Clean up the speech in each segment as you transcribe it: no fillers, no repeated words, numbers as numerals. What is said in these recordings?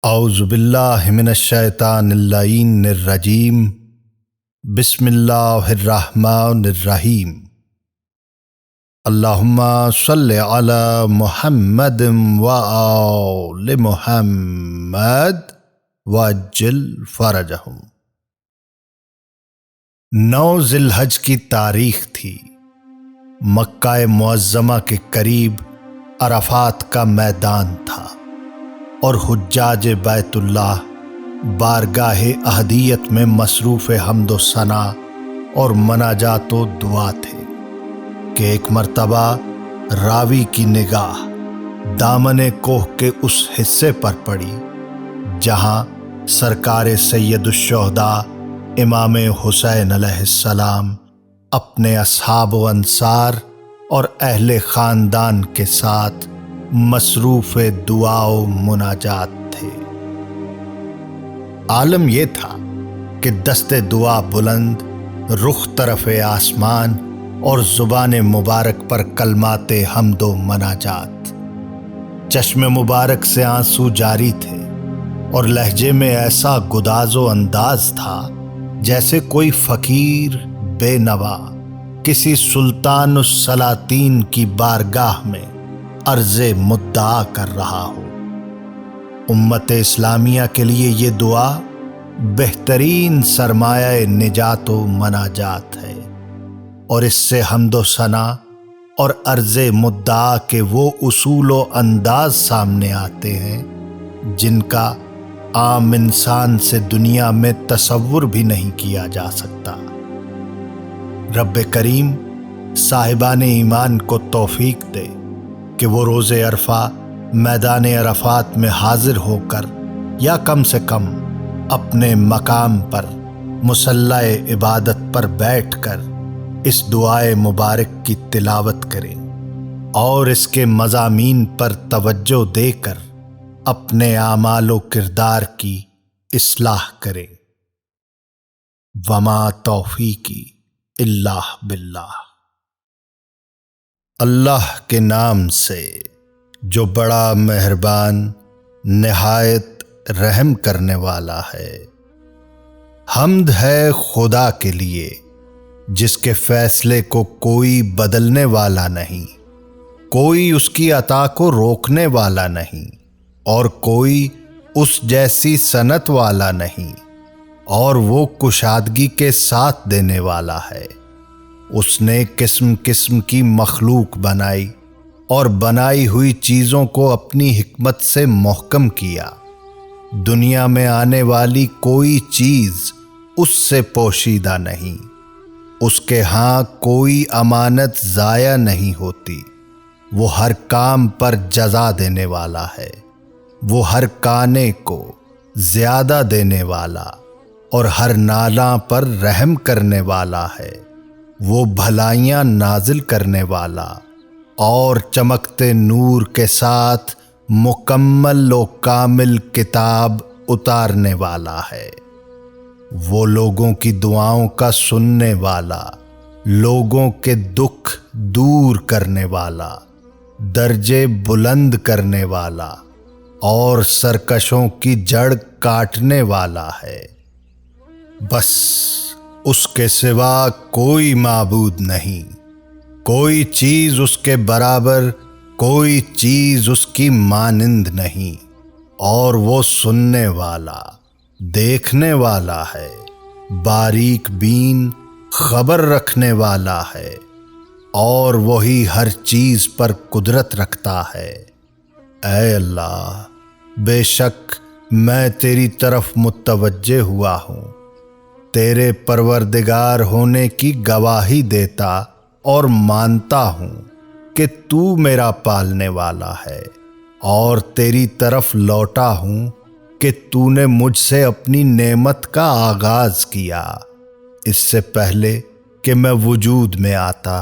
اعوذ باللہ من الشیطان اللعین الرجیم بسم اللہ الرحمن الرحیم اللہم صل علی محمد وآل محمد وعجل فرجہم۔ 9 ذی الحج کی تاریخ تھی۔ مکہ معظمہ کے قریب عرفات کا میدان تھا اور حجاج بیت اللہ بارگاہ احدیت میں مصروف حمد و ثنا اور مناجات و دعا تھے کہ ایک مرتبہ راوی کی نگاہ دامن کوہ کے اس حصے پر پڑی جہاں سرکار سید الشہداء امام حسین علیہ السلام اپنے اصحاب و انصار اور اہل خاندان کے ساتھ مصروف دعا و مناجات تھے۔ عالم یہ تھا کہ دست دعا بلند، رخ طرف آسمان اور زبان مبارک پر کلمات حمد و مناجات۔ چشم مبارک سے آنسو جاری تھے اور لہجے میں ایسا گداز و انداز تھا جیسے کوئی فقیر بے نوا کسی سلطان السلاطین کی بارگاہ میں عرض مدعا کر رہا ہو۔ امت اسلامیہ کے لیے یہ دعا بہترین سرمایہ نجات و مناجات ہے، اور اس سے حمد و ثنا اور عرض مدعا کے وہ اصول و انداز سامنے آتے ہیں جن کا عام انسان سے دنیا میں تصور بھی نہیں کیا جا سکتا۔ رب کریم صاحبان ایمان کو توفیق دے کہ وہ روز عرفہ میدان عرفات میں حاضر ہو کر یا کم سے کم اپنے مقام پر مصلی عبادت پر بیٹھ کر اس دعائے مبارک کی تلاوت کریں اور اس کے مضامین پر توجہ دے کر اپنے اعمال و کردار کی اصلاح کریں۔ وما توفیقی الا باللہ۔ اللہ کے نام سے جو بڑا مہربان نہایت رحم کرنے والا ہے۔ حمد ہے خدا کے لیے جس کے فیصلے کو کوئی بدلنے والا نہیں، کوئی اس کی عطا کو روکنے والا نہیں، اور کوئی اس جیسی صنعت والا نہیں، اور وہ کشادگی کے ساتھ دینے والا ہے۔ اس نے قسم قسم کی مخلوق بنائی اور بنائی ہوئی چیزوں کو اپنی حکمت سے محکم کیا۔ دنیا میں آنے والی کوئی چیز اس سے پوشیدہ نہیں، اس کے ہاں کوئی امانت ضائع نہیں ہوتی۔ وہ ہر کام پر جزا دینے والا ہے، وہ ہر کانے کو زیادہ دینے والا اور ہر نالاں پر رحم کرنے والا ہے۔ وہ بھلائیاں نازل کرنے والا اور چمکتے نور کے ساتھ مکمل و کامل کتاب اتارنے والا ہے۔ وہ لوگوں کی دعاؤں کا سننے والا، لوگوں کے دکھ دور کرنے والا، درجے بلند کرنے والا اور سرکشوں کی جڑ کاٹنے والا ہے۔ بس اس کے سوا کوئی معبود نہیں، کوئی چیز اس کے برابر، کوئی چیز اس کی مانند نہیں، اور وہ سننے والا، دیکھنے والا ہے، باریک بین، خبر رکھنے والا ہے، اور وہی ہر چیز پر قدرت رکھتا ہے۔ اے اللہ، بے شک میں تیری طرف متوجہ ہوا ہوں، تیرے پروردگار ہونے کی گواہی دیتا اور مانتا ہوں کہ تو میرا پالنے والا ہے، اور تیری طرف لوٹا ہوں کہ تو نے مجھ سے اپنی نعمت کا آغاز کیا، اس سے پہلے کہ میں وجود میں آتا،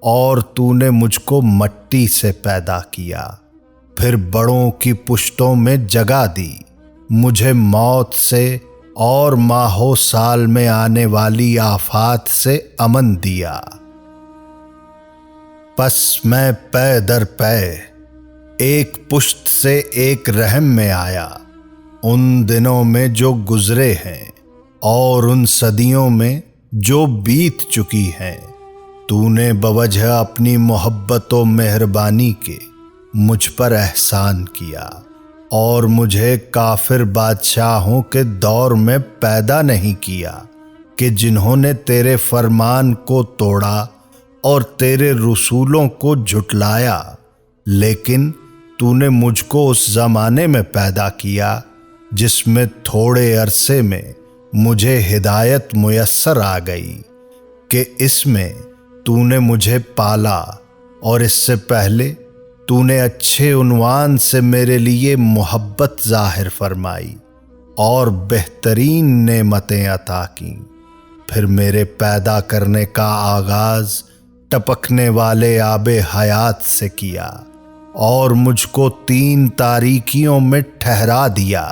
اور تو نے مجھ کو مٹی سے پیدا کیا، پھر بڑوں کی پشتوں میں جگہ دی، مجھے موت سے اور ماہو سال میں آنے والی آفات سے امن دیا۔ پس میں پے در پے ایک پشت سے ایک رحم میں آیا، ان دنوں میں جو گزرے ہیں اور ان صدیوں میں جو بیت چکی ہیں، تو نے بوجہ اپنی محبت و مہربانی کے مجھ پر احسان کیا اور مجھے کافر بادشاہوں کے دور میں پیدا نہیں کیا کہ جنہوں نے تیرے فرمان کو توڑا اور تیرے رسولوں کو جھٹلایا، لیکن تو نے مجھ کو اس زمانے میں پیدا کیا جس میں تھوڑے عرصے میں مجھے ہدایت میسر آ گئی کہ اس میں تو نے مجھے پالا، اور اس سے پہلے تو نے اچھے عنوان سے میرے لیے محبت ظاہر فرمائی اور بہترین نعمتیں عطا کیں۔ پھر میرے پیدا کرنے کا آغاز ٹپکنے والے آب حیات سے کیا اور مجھ کو 3 تاریکیوں میں ٹھہرا دیا،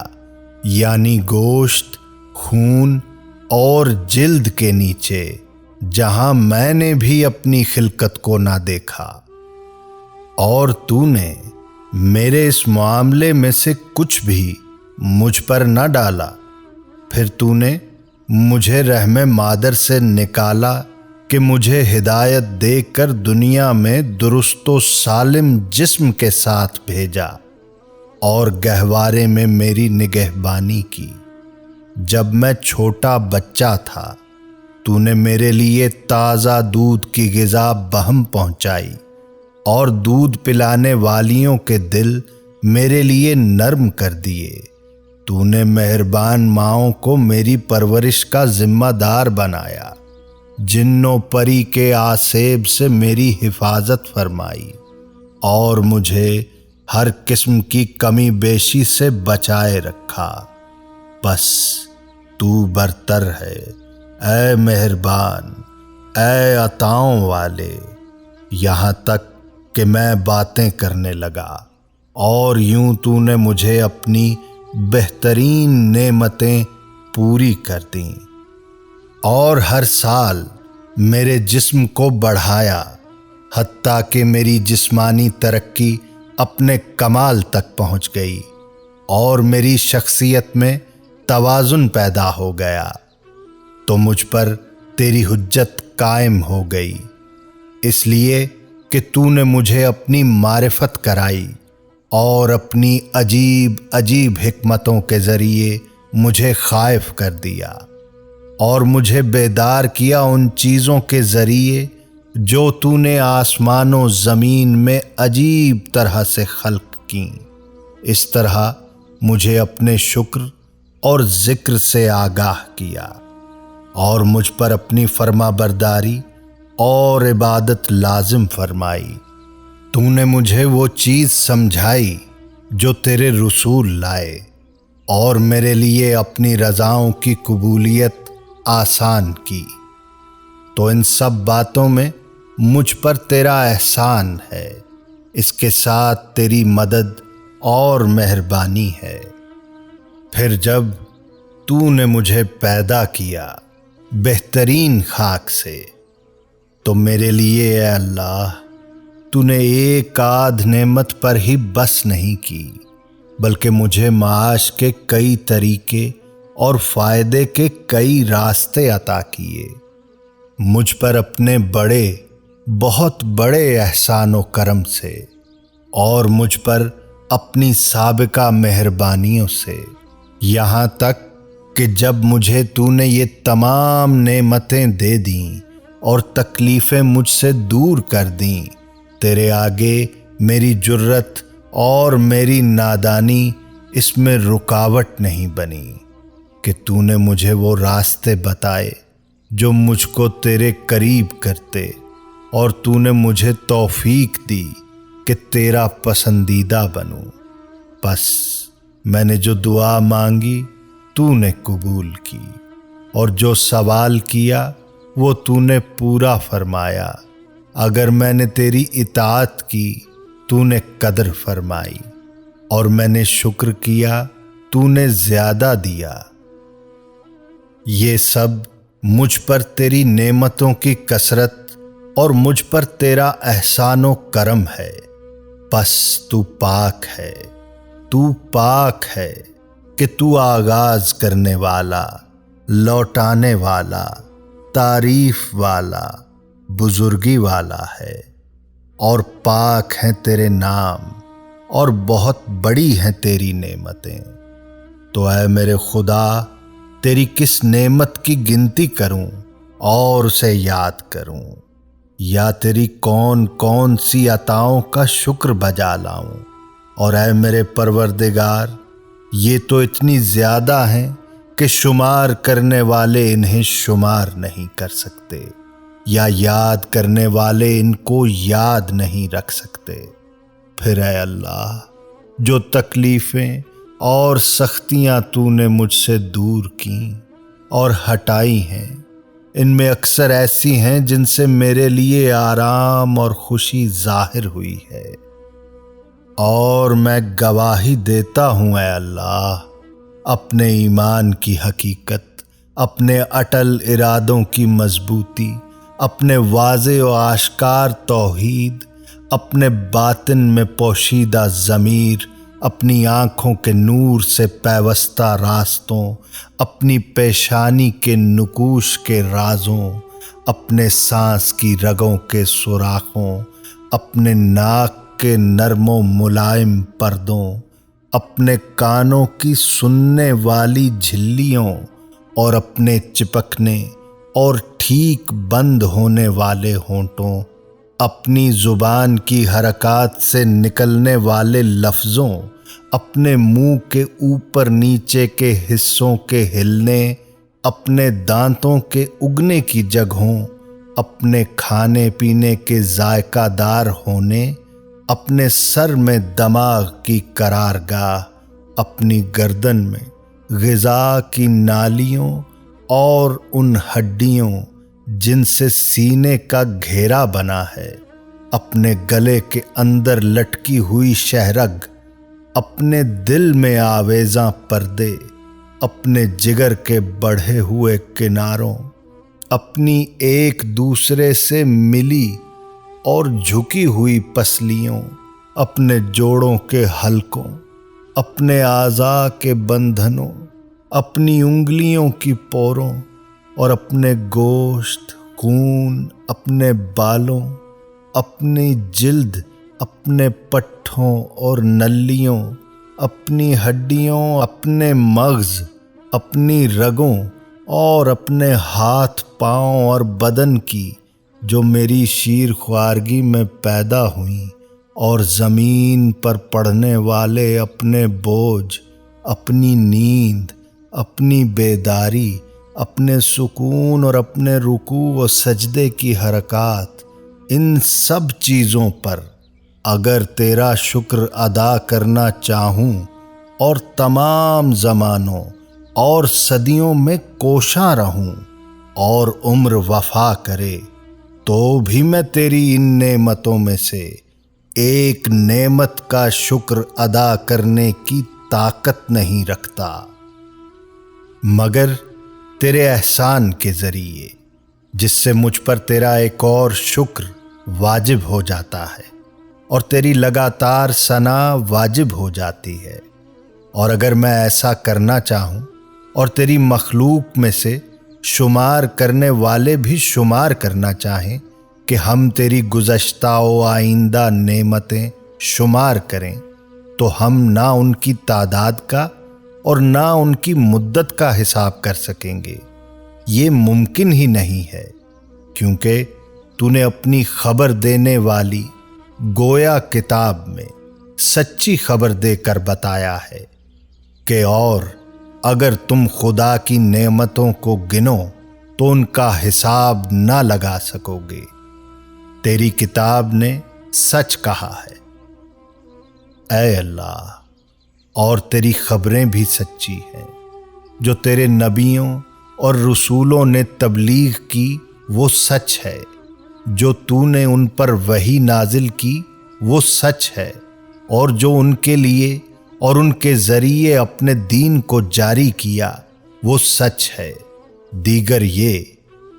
یعنی گوشت، خون اور جلد کے نیچے، جہاں میں نے بھی اپنی خلقت کو نہ دیکھا۔ اور تو نے میرے اس معاملے میں سے کچھ بھی مجھ پر نہ ڈالا۔ پھر تو نے مجھے رحم مادر سے نکالا کہ مجھے ہدایت دے کر دنیا میں درست و سالم جسم کے ساتھ بھیجا اور گہوارے میں میری نگہبانی کی۔ جب میں چھوٹا بچہ تھا تو نے میرے لیے تازہ دودھ کی غذا بہم پہنچائی اور دودھ پلانے والیوں کے دل میرے لیے نرم کر دیے۔ تو نے مہربان ماؤں کو میری پرورش کا ذمہ دار بنایا، جن و پری کے آسیب سے میری حفاظت فرمائی اور مجھے ہر قسم کی کمی بیشی سے بچائے رکھا۔ بس تو برتر ہے اے مہربان، اے عطاؤں والے۔ یہاں تک کہ میں باتیں کرنے لگا اور یوں تو نے مجھے اپنی بہترین نعمتیں پوری کر دیں اور ہر سال میرے جسم کو بڑھایا، حتیٰ کہ میری جسمانی ترقی اپنے کمال تک پہنچ گئی اور میری شخصیت میں توازن پیدا ہو گیا، تو مجھ پر تیری حجت قائم ہو گئی، اس لیے کہ تو نے مجھے اپنی معرفت کرائی اور اپنی عجیب عجیب حکمتوں کے ذریعے مجھے خائف کر دیا اور مجھے بیدار کیا ان چیزوں کے ذریعے جو تو نے آسمان و زمین میں عجیب طرح سے خلق کیں۔ اس طرح مجھے اپنے شکر اور ذکر سے آگاہ کیا اور مجھ پر اپنی فرما برداری اور عبادت لازم فرمائی۔ تو نے مجھے وہ چیز سمجھائی جو تیرے رسول لائے اور میرے لیے اپنی رضاؤں کی قبولیت آسان کی۔ تو ان سب باتوں میں مجھ پر تیرا احسان ہے، اس کے ساتھ تیری مدد اور مہربانی ہے۔ پھر جب تو نے مجھے پیدا کیا بہترین خاک سے، تو میرے لیے اے اللہ تو نے ایک آدھ نعمت پر ہی بس نہیں کی، بلکہ مجھے معاش کے کئی طریقے اور فائدے کے کئی راستے عطا کیے۔ مجھ پر اپنے بڑے بہت بڑے احسان و کرم سے اور مجھ پر اپنی سابقہ مہربانیوں سے، یہاں تک کہ جب مجھے تو نے یہ تمام نعمتیں دے دیں اور تکلیفیں مجھ سے دور کر دیں، تیرے آگے میری جرت اور میری نادانی اس میں رکاوٹ نہیں بنی کہ تو نے مجھے وہ راستے بتائے جو مجھ کو تیرے قریب کرتے، اور تو نے مجھے توفیق دی کہ تیرا پسندیدہ بنوں۔ بس میں نے جو دعا مانگی تو نے قبول کی، اور جو سوال کیا وہ تو نے پورا فرمایا۔ اگر میں نے تیری اطاعت کی تو نے قدر فرمائی، اور میں نے شکر کیا تو نے زیادہ دیا۔ یہ سب مجھ پر تیری نعمتوں کی کثرت اور مجھ پر تیرا احسان و کرم ہے۔ بس تو پاک ہے، تو پاک ہے کہ تو آغاز کرنے والا، لوٹانے والا، تعریف والا، بزرگی والا ہے، اور پاک ہیں تیرے نام، اور بہت بڑی ہیں تیری نعمتیں۔ تو اے میرے خدا، تیری کس نعمت کی گنتی کروں اور اسے یاد کروں، یا تیری کون کون سی عطاؤں کا شکر بجا لاؤں۔ اور اے میرے پروردگار، یہ تو اتنی زیادہ ہیں کہ شمار کرنے والے انہیں شمار نہیں کر سکتے، یا یاد کرنے والے ان کو یاد نہیں رکھ سکتے۔ پھر اے اللہ، جو تکلیفیں اور سختیاں تو نے مجھ سے دور کیں اور ہٹائی ہیں، ان میں اکثر ایسی ہیں جن سے میرے لیے آرام اور خوشی ظاہر ہوئی ہے، اور میں گواہی دیتا ہوں اے اللہ اپنے ایمان کی حقیقت، اپنے اٹل ارادوں کی مضبوطی، اپنے واضح و آشکار توحید، اپنے باطن میں پوشیدہ ضمیر، اپنی آنکھوں کے نور سے پیوستہ راستوں، اپنی پیشانی کے نقوش کے رازوں، اپنے سانس کی رگوں کے سوراخوں، اپنے ناک کے نرم و ملائم پردوں، اپنے کانوں کی سننے والی جھلیوں، اور اپنے چپکنے اور ٹھیک بند ہونے والے ہونٹوں، اپنی زبان کی حرکات سے نکلنے والے لفظوں، اپنے منہ کے اوپر نیچے کے حصوں کے ہلنے، اپنے دانتوں کے اگنے کی جگہوں، اپنے کھانے پینے کے ذائقہ دار ہونے، اپنے سر میں دماغ کی قرارگاہ، اپنی گردن میں غذا کی نالیوں اور ان ہڈیوں جن سے سینے کا گھیرا بنا ہے، اپنے گلے کے اندر لٹکی ہوئی شہرگ، اپنے دل میں آویزاں پردے، اپنے جگر کے بڑھے ہوئے کناروں، اپنی ایک دوسرے سے ملی اور جھکی ہوئی پسلیوں، اپنے جوڑوں کے حلقوں، اپنے اعضاء کے بندھنوں، اپنی انگلیوں کی پوروں، اور اپنے گوشت، خون، اپنے بالوں، اپنی جلد، اپنے پٹھوں اور نلیوں، اپنی ہڈیوں، اپنے مغز، اپنی رگوں، اور اپنے ہاتھ پاؤں اور بدن کی جو میری شیر خوارگی میں پیدا ہوئیں، اور زمین پر پڑنے والے اپنے بوجھ، اپنی نیند، اپنی بیداری، اپنے سکون اور اپنے رکوع و سجدے کی حرکات، ان سب چیزوں پر اگر تیرا شکر ادا کرنا چاہوں اور تمام زمانوں اور صدیوں میں کوشاں رہوں اور عمر وفا کرے، تو بھی میں تیری ان نعمتوں میں سے ایک نعمت کا شکر ادا کرنے کی طاقت نہیں رکھتا، مگر تیرے احسان کے ذریعے، جس سے مجھ پر تیرا ایک اور شکر واجب ہو جاتا ہے، اور تیری لگاتار ثنا واجب ہو جاتی ہے۔ اور اگر میں ایسا کرنا چاہوں اور تیری مخلوق میں سے شمار کرنے والے بھی شمار کرنا چاہیں کہ ہم تیری گزشتہ و آئندہ نعمتیں شمار کریں، تو ہم نہ ان کی تعداد کا اور نہ ان کی مدت کا حساب کر سکیں گے۔ یہ ممکن ہی نہیں ہے، کیونکہ تو نے اپنی خبر دینے والی گویا کتاب میں سچی خبر دے کر بتایا ہے کہ اور اگر تم خدا کی نعمتوں کو گنو تو ان کا حساب نہ لگا سکو گے۔ تیری کتاب نے سچ کہا ہے اے اللہ، اور تیری خبریں بھی سچی ہیں۔ جو تیرے نبیوں اور رسولوں نے تبلیغ کی وہ سچ ہے، جو تو نے ان پر وحی نازل کی وہ سچ ہے، اور جو ان کے لیے اور ان کے ذریعے اپنے دین کو جاری کیا وہ سچ ہے۔ دیگر یہ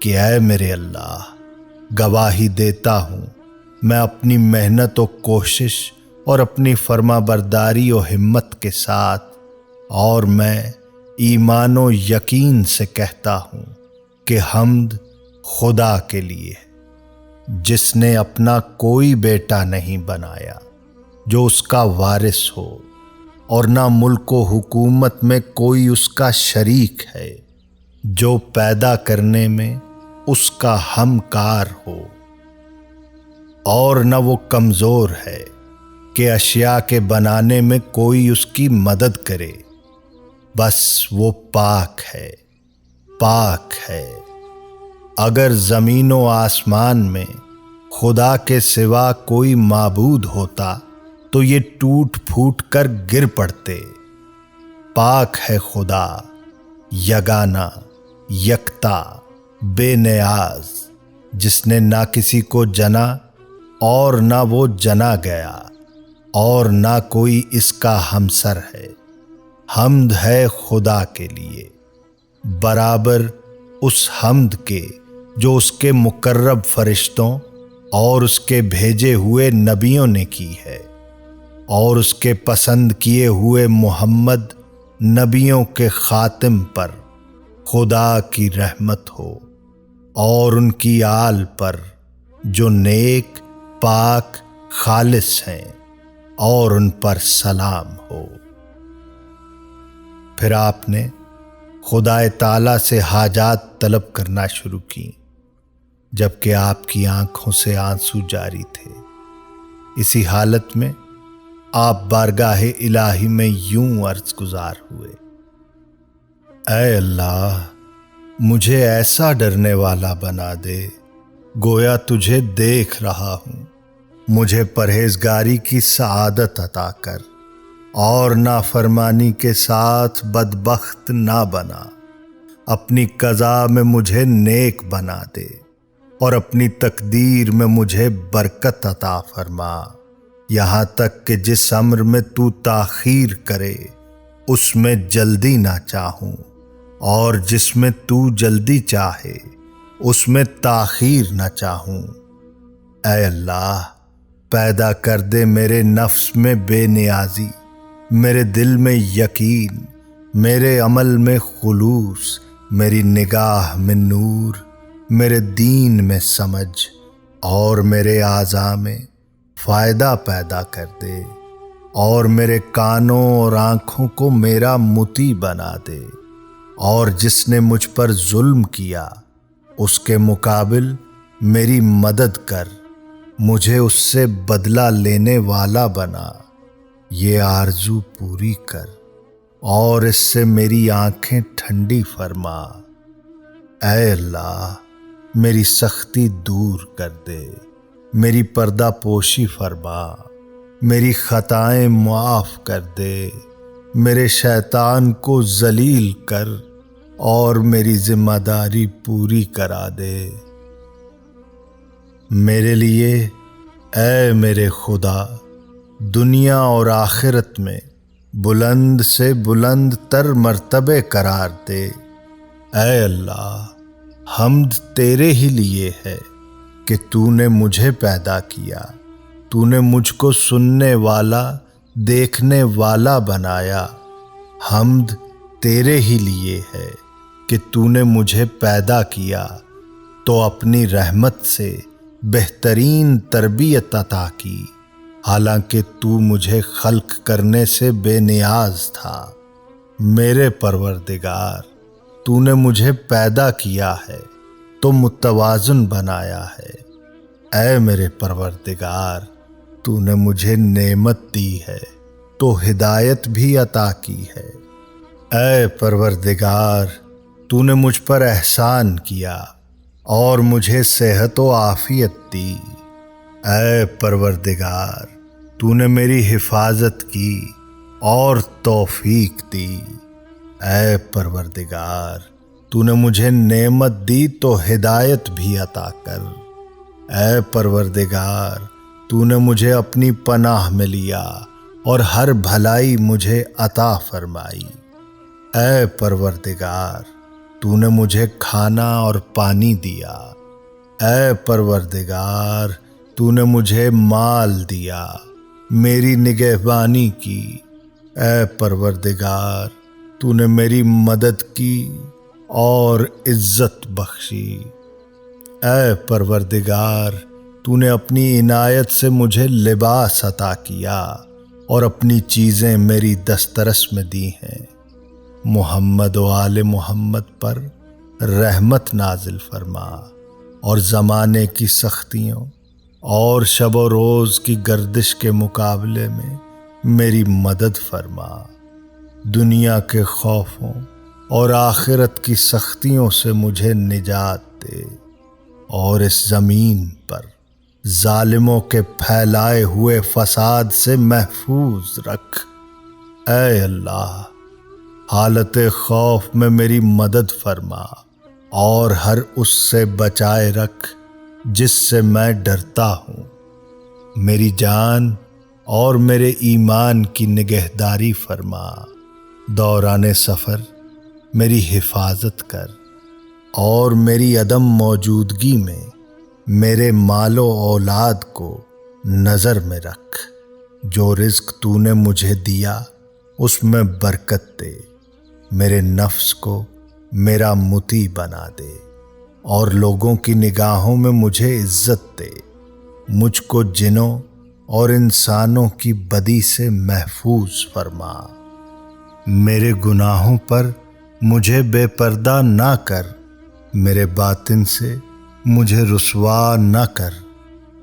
کہ اے میرے اللہ، گواہی دیتا ہوں میں اپنی محنت و کوشش اور اپنی فرما برداری و ہمت کے ساتھ اور میں ایمان و یقین سے کہتا ہوں کہ حمد خدا کے لیے ہے، جس نے اپنا کوئی بیٹا نہیں بنایا جو اس کا وارث ہو، اور نہ ملک و حکومت میں کوئی اس کا شریک ہے جو پیدا کرنے میں اس کا ہمکار ہو، اور نہ وہ کمزور ہے کہ اشیاء کے بنانے میں کوئی اس کی مدد کرے، بس وہ پاک ہے، پاک ہے۔ اگر زمین و آسمان میں خدا کے سوا کوئی معبود ہوتا تو یہ ٹوٹ پھوٹ کر گر پڑتے۔ پاک ہے خدا، یگانہ، یکتا، بے نیاز، جس نے نہ کسی کو جنا اور نہ وہ جنا گیا، اور نہ کوئی اس کا ہمسر ہے۔ حمد ہے خدا کے لیے، برابر اس حمد کے جو اس کے مقرب فرشتوں اور اس کے بھیجے ہوئے نبیوں نے کی ہے، اور اس کے پسند کیے ہوئے محمد نبیوں کے خاتم پر خدا کی رحمت ہو، اور ان کی آل پر جو نیک، پاک، خالص ہیں، اور ان پر سلام ہو۔ پھر آپ نے خدا تعالیٰ سے حاجات طلب کرنا شروع کی، جبکہ آپ کی آنکھوں سے آنسو جاری تھے۔ اسی حالت میں آپ بارگاہ الہی میں یوں عرض گزار ہوئے: اے اللہ، مجھے ایسا ڈرنے والا بنا دے گویا تجھے دیکھ رہا ہوں۔ مجھے پرہیزگاری کی سعادت عطا کر، اور نافرمانی کے ساتھ بدبخت نہ بنا۔ اپنی قضا میں مجھے نیک بنا دے، اور اپنی تقدیر میں مجھے برکت عطا فرما، یہاں تک کہ جس امر میں تو تاخیر کرے اس میں جلدی نہ چاہوں، اور جس میں تو جلدی چاہے اس میں تاخیر نہ چاہوں۔ اے اللہ، پیدا کر دے میرے نفس میں بے نیازی، میرے دل میں یقین، میرے عمل میں خلوص، میری نگاہ میں نور، میرے دین میں سمجھ، اور میرے اعضاء میں فائدہ پیدا کر دے، اور میرے کانوں اور آنکھوں کو میرا مطیع بنا دے، اور جس نے مجھ پر ظلم کیا اس کے مقابل میری مدد کر، مجھے اس سے بدلہ لینے والا بنا۔ یہ آرزو پوری کر، اور اس سے میری آنکھیں ٹھنڈی فرما۔ اے اللہ، میری سختی دور کر دے، میری پردہ پوشی فرما، میری خطائیں معاف کر دے، میرے شیطان کو ذلیل کر، اور میری ذمہ داری پوری کرا دے۔ میرے لیے اے میرے خدا دنیا اور آخرت میں بلند سے بلند تر مرتبے قرار دے۔ اے اللہ، حمد تیرے ہی لیے ہے کہ تو نے مجھے پیدا کیا، تو نے مجھ کو سننے والا، دیکھنے والا بنایا۔ حمد تیرے ہی لیے ہے کہ تو نے مجھے پیدا کیا تو اپنی رحمت سے بہترین تربیت عطا کی، حالانکہ تو مجھے خلق کرنے سے بے نیاز تھا۔ میرے پروردگار، تو نے مجھے پیدا کیا ہے تو متوازن بنایا ہے۔ اے میرے پروردگار، تو نے مجھے نعمت دی ہے تو ہدایت بھی عطا کی ہے۔ اے پروردگار، تو نے مجھ پر احسان کیا اور مجھے صحت و عافیت دی۔ اے پروردگار، تو نے میری حفاظت کی اور توفیق دی۔ اے پروردگار، تو نے مجھے نعمت دی تو ہدایت بھی عطا کر۔ اے پروردگار، تو نے مجھے اپنی پناہ میں لیا اور ہر بھلائی مجھے عطا فرمائی۔ اے پروردگار، تو نے مجھے کھانا اور پانی دیا۔ اے پروردگار، تو نے مجھے مال دیا، میری نگہبانی کی۔ اے پروردگار، تو نے میری مدد کی اور عزت بخشی۔ اے پروردگار، تو نے اپنی عنایت سے مجھے لباس عطا کیا اور اپنی چیزیں میری دسترس میں دی ہیں۔ محمد و آل محمد پر رحمت نازل فرما اور زمانے کی سختیوں اور شب و روز کی گردش کے مقابلے میں میری مدد فرما۔ دنیا کے خوفوں اور آخرت کی سختیوں سے مجھے نجات دے اور اس زمین پر ظالموں کے پھیلائے ہوئے فساد سے محفوظ رکھ۔ اے اللہ، حالت خوف میں میری مدد فرما اور ہر اس سے بچائے رکھ جس سے میں ڈرتا ہوں۔ میری جان اور میرے ایمان کی نگہداری فرما۔ دوران سفر میری حفاظت کر اور میری عدم موجودگی میں میرے مال و اولاد کو نظر میں رکھ۔ جو رزق تو نے مجھے دیا اس میں برکت دے۔ میرے نفس کو میرا مطیع بنا دے اور لوگوں کی نگاہوں میں مجھے عزت دے۔ مجھ کو جنوں اور انسانوں کی بدی سے محفوظ فرما۔ میرے گناہوں پر مجھے بے پردہ نہ کر، میرے باطن سے مجھے رسوا نہ کر،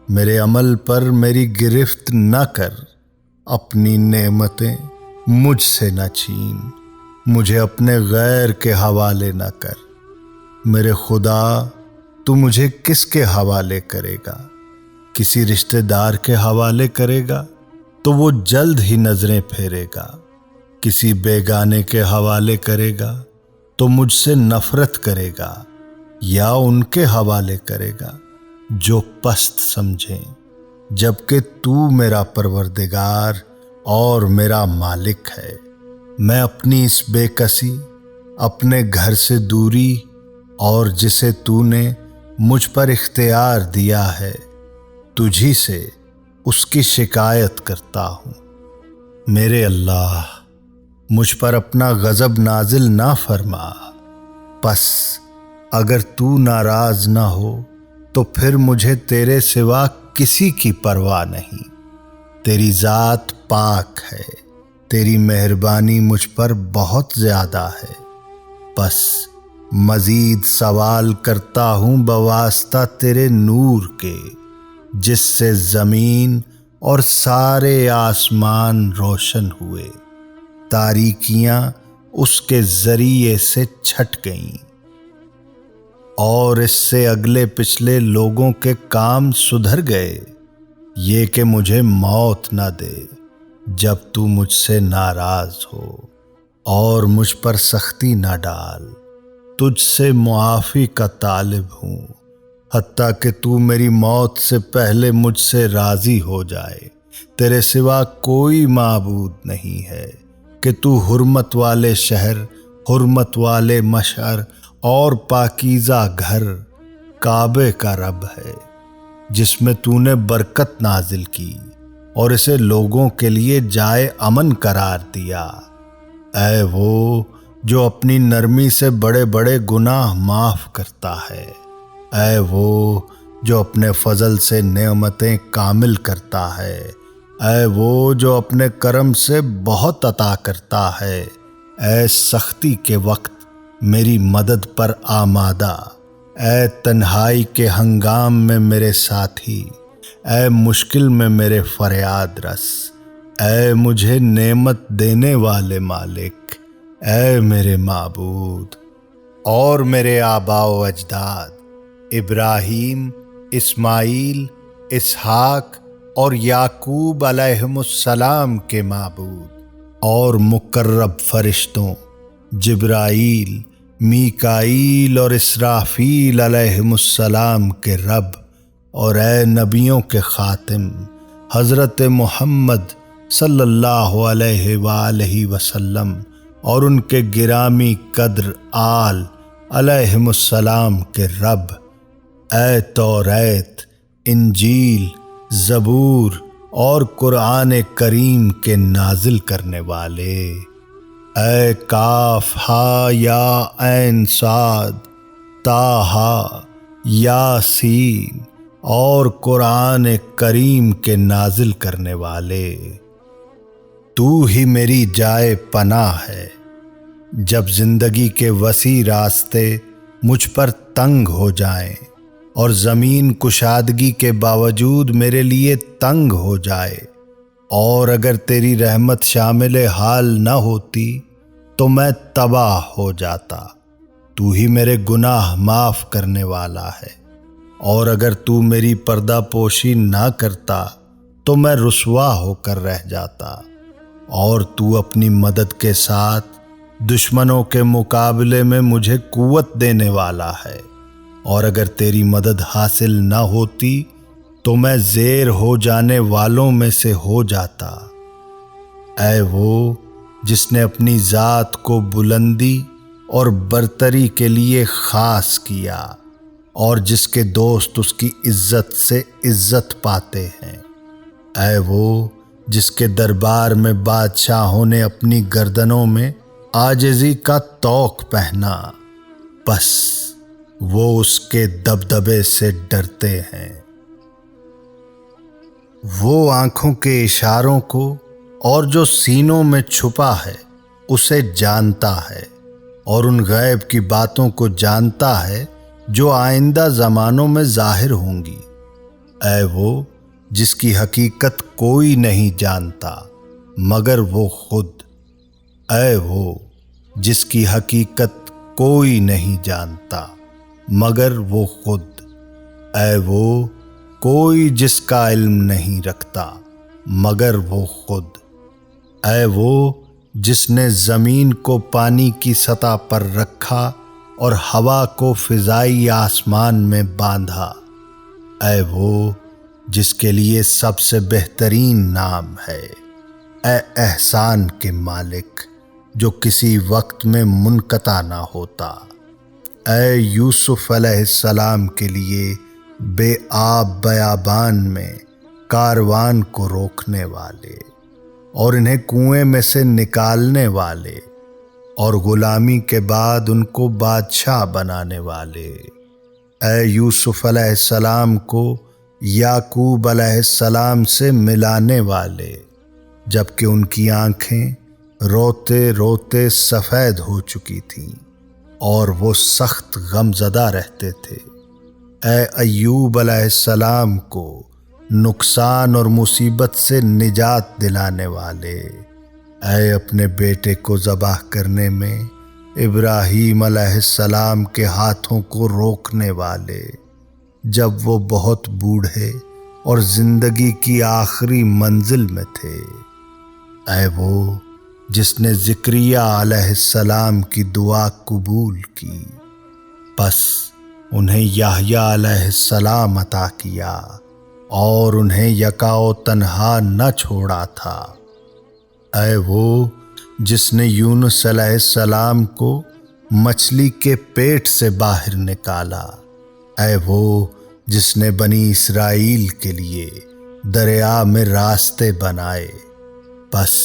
میرے عمل پر میری گرفت نہ کر۔ اپنی نعمتیں مجھ سے نہ چھین، مجھے اپنے غیر کے حوالے نہ کر۔ میرے خدا، تو مجھے کس کے حوالے کرے گا؟ کسی رشتہ دار کے حوالے کرے گا تو وہ جلد ہی نظریں پھیرے گا۔ کسی بیگانے کے حوالے کرے گا تو مجھ سے نفرت کرے گا، یا ان کے حوالے کرے گا جو پست سمجھیں، جبکہ تو میرا پروردگار اور میرا مالک ہے۔ میں اپنی اس بے کسی، اپنے گھر سے دوری اور جسے تو نے مجھ پر اختیار دیا ہے، تجھی سے اس کی شکایت کرتا ہوں۔ میرے اللہ، مجھ پر اپنا غضب نازل نہ فرما، پس اگر تو ناراض نہ ہو تو پھر مجھے تیرے سوا کسی کی پرواہ نہیں۔ تیری ذات پاک ہے، تیری مہربانی مجھ پر بہت زیادہ ہے۔ بس مزید سوال کرتا ہوں بواسطہ تیرے نور کے، جس سے زمین اور سارے آسمان روشن ہوئے، تاریکیاں اس کے ذریعے سے چھٹ گئیں، اور اس سے اگلے پچھلے لوگوں کے کام سدھر گئے۔ یہ کہ مجھے موت نہ دے جب تو مجھ سے ناراض ہو، اور مجھ پر سختی نہ ڈال۔ تجھ سے معافی کا طالب ہوں، حتیٰ کہ تو میری موت سے پہلے مجھ سے راضی ہو جائے۔ تیرے سوا کوئی معبود نہیں ہے کہ تو حرمت والے شہر، حرمت والے مشعر اور پاکیزہ گھر کعبے کا رب ہے، جس میں تو نے برکت نازل کی اور اسے لوگوں کے لیے جائے امن قرار دیا۔ اے وہ جو اپنی نرمی سے بڑے بڑے گناہ معاف کرتا ہے، اے وہ جو اپنے فضل سے نعمتیں کامل کرتا ہے، اے وہ جو اپنے کرم سے بہت عطا کرتا ہے۔ اے سختی کے وقت میری مدد پر آمادہ، اے تنہائی کے ہنگام میں میرے ساتھی، اے مشکل میں میرے فریاد رس، اے مجھے نعمت دینے والے مالک، اے میرے معبود اور میرے آباء و اجداد ابراہیم، اسماعیل، اسحاق اور یعقوب علیہم السلام کے معبود، اور مقرب فرشتوں جبرائیل، میکائیل اور اسرافیل علیہم السلام کے رب، اور اے نبیوں کے خاتم حضرت محمد صلی اللہ علیہ وآلہ وسلم اور ان کے گرامی قدر آل علیہم السلام کے رب، اے توریت، انجیل، زبور اور قرآن کریم کے نازل کرنے والے، اے کاف ہا یا عین صاد طٰہٰ یاسین اور قرآن کریم کے نازل کرنے والے، تو ہی میری جائے پناہ ہے جب زندگی کے وسیع راستے مجھ پر تنگ ہو جائیں اور زمین کشادگی کے باوجود میرے لیے تنگ ہو جائے، اور اگر تیری رحمت شامل حال نہ ہوتی تو میں تباہ ہو جاتا۔ تو ہی میرے گناہ معاف کرنے والا ہے، اور اگر تو میری پردہ پوشی نہ کرتا تو میں رسوا ہو کر رہ جاتا، اور تو اپنی مدد کے ساتھ دشمنوں کے مقابلے میں مجھے قوت دینے والا ہے، اور اگر تیری مدد حاصل نہ ہوتی تو میں زیر ہو جانے والوں میں سے ہو جاتا۔ اے وہ جس نے اپنی ذات کو بلندی اور برتری کے لیے خاص کیا، اور جس کے دوست اس کی عزت سے عزت پاتے ہیں۔ اے وہ جس کے دربار میں بادشاہوں نے اپنی گردنوں میں عاجزی کا طوق پہنا، بس وہ اس کے دبدبے سے ڈرتے ہیں۔ وہ آنکھوں کے اشاروں کو اور جو سینوں میں چھپا ہے اسے جانتا ہے، اور ان غیب کی باتوں کو جانتا ہے جو آئندہ زمانوں میں ظاہر ہوں گی۔ اے وہ جس کی حقیقت کوئی نہیں جانتا مگر وہ خود، اے وہ جس کی حقیقت کوئی نہیں جانتا مگر وہ خود، اے وہ کوئی جس کا علم نہیں رکھتا مگر وہ خود، اے وہ جس نے زمین کو پانی کی سطح پر رکھا اور ہوا کو فضائی آسمان میں باندھا، اے وہ جس کے لیے سب سے بہترین نام ہے، اے احسان کے مالک جو کسی وقت میں منقطع نہ ہوتا، اے یوسف علیہ السلام کے لیے بے آب بیابان میں کاروان کو روکنے والے اور انہیں کنویں میں سے نکالنے والے، اور غلامی کے بعد ان کو بادشاہ بنانے والے، اے یوسف علیہ السلام کو یعقوب علیہ السلام سے ملانے والے جبکہ ان کی آنکھیں روتے روتے سفید ہو چکی تھیں اور وہ سخت غم زدہ رہتے تھے، اے ایوب علیہ السلام کو نقصان اور مصیبت سے نجات دلانے والے، اے اپنے بیٹے کو ذبح کرنے میں ابراہیم علیہ السلام کے ہاتھوں کو روکنے والے جب وہ بہت بوڑھے اور زندگی کی آخری منزل میں تھے، اے وہ جس نے زکریا علیہ السلام کی دعا قبول کی، پس انہیں یحییٰ علیہ السلام عطا کیا اور انہیں یکا و تنہا نہ چھوڑا تھا، اے وہ جس نے یونس علیہ السلام کو مچھلی کے پیٹ سے باہر نکالا، اے وہ جس نے بنی اسرائیل کے لیے دریا میں راستے بنائے، بس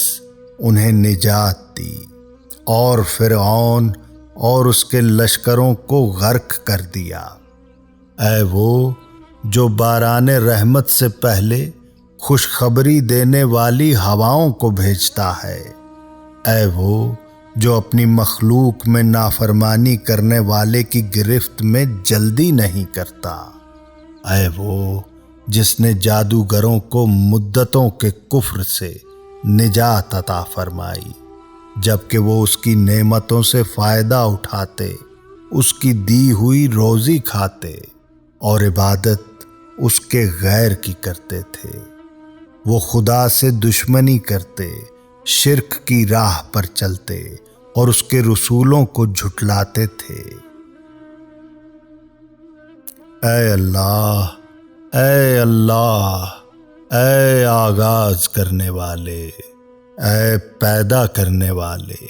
انہیں نجات دی اور فرعون اور اس کے لشکروں کو غرق کر دیا، اے وہ جو باران رحمت سے پہلے خوشخبری دینے والی ہواؤں کو بھیجتا ہے، اے وہ جو اپنی مخلوق میں نافرمانی کرنے والے کی گرفت میں جلدی نہیں کرتا، اے وہ جس نے جادوگروں کو مدتوں کے کفر سے نجات عطا فرمائی جبکہ وہ اس کی نعمتوں سے فائدہ اٹھاتے، اس کی دی ہوئی روزی کھاتے اور عبادت اس کے غیر کی کرتے تھے، وہ خدا سے دشمنی کرتے، شرک کی راہ پر چلتے اور اس کے رسولوں کو جھٹلاتے تھے۔ اے اللہ، اے اللہ، اے آغاز کرنے والے، اے پیدا کرنے والے،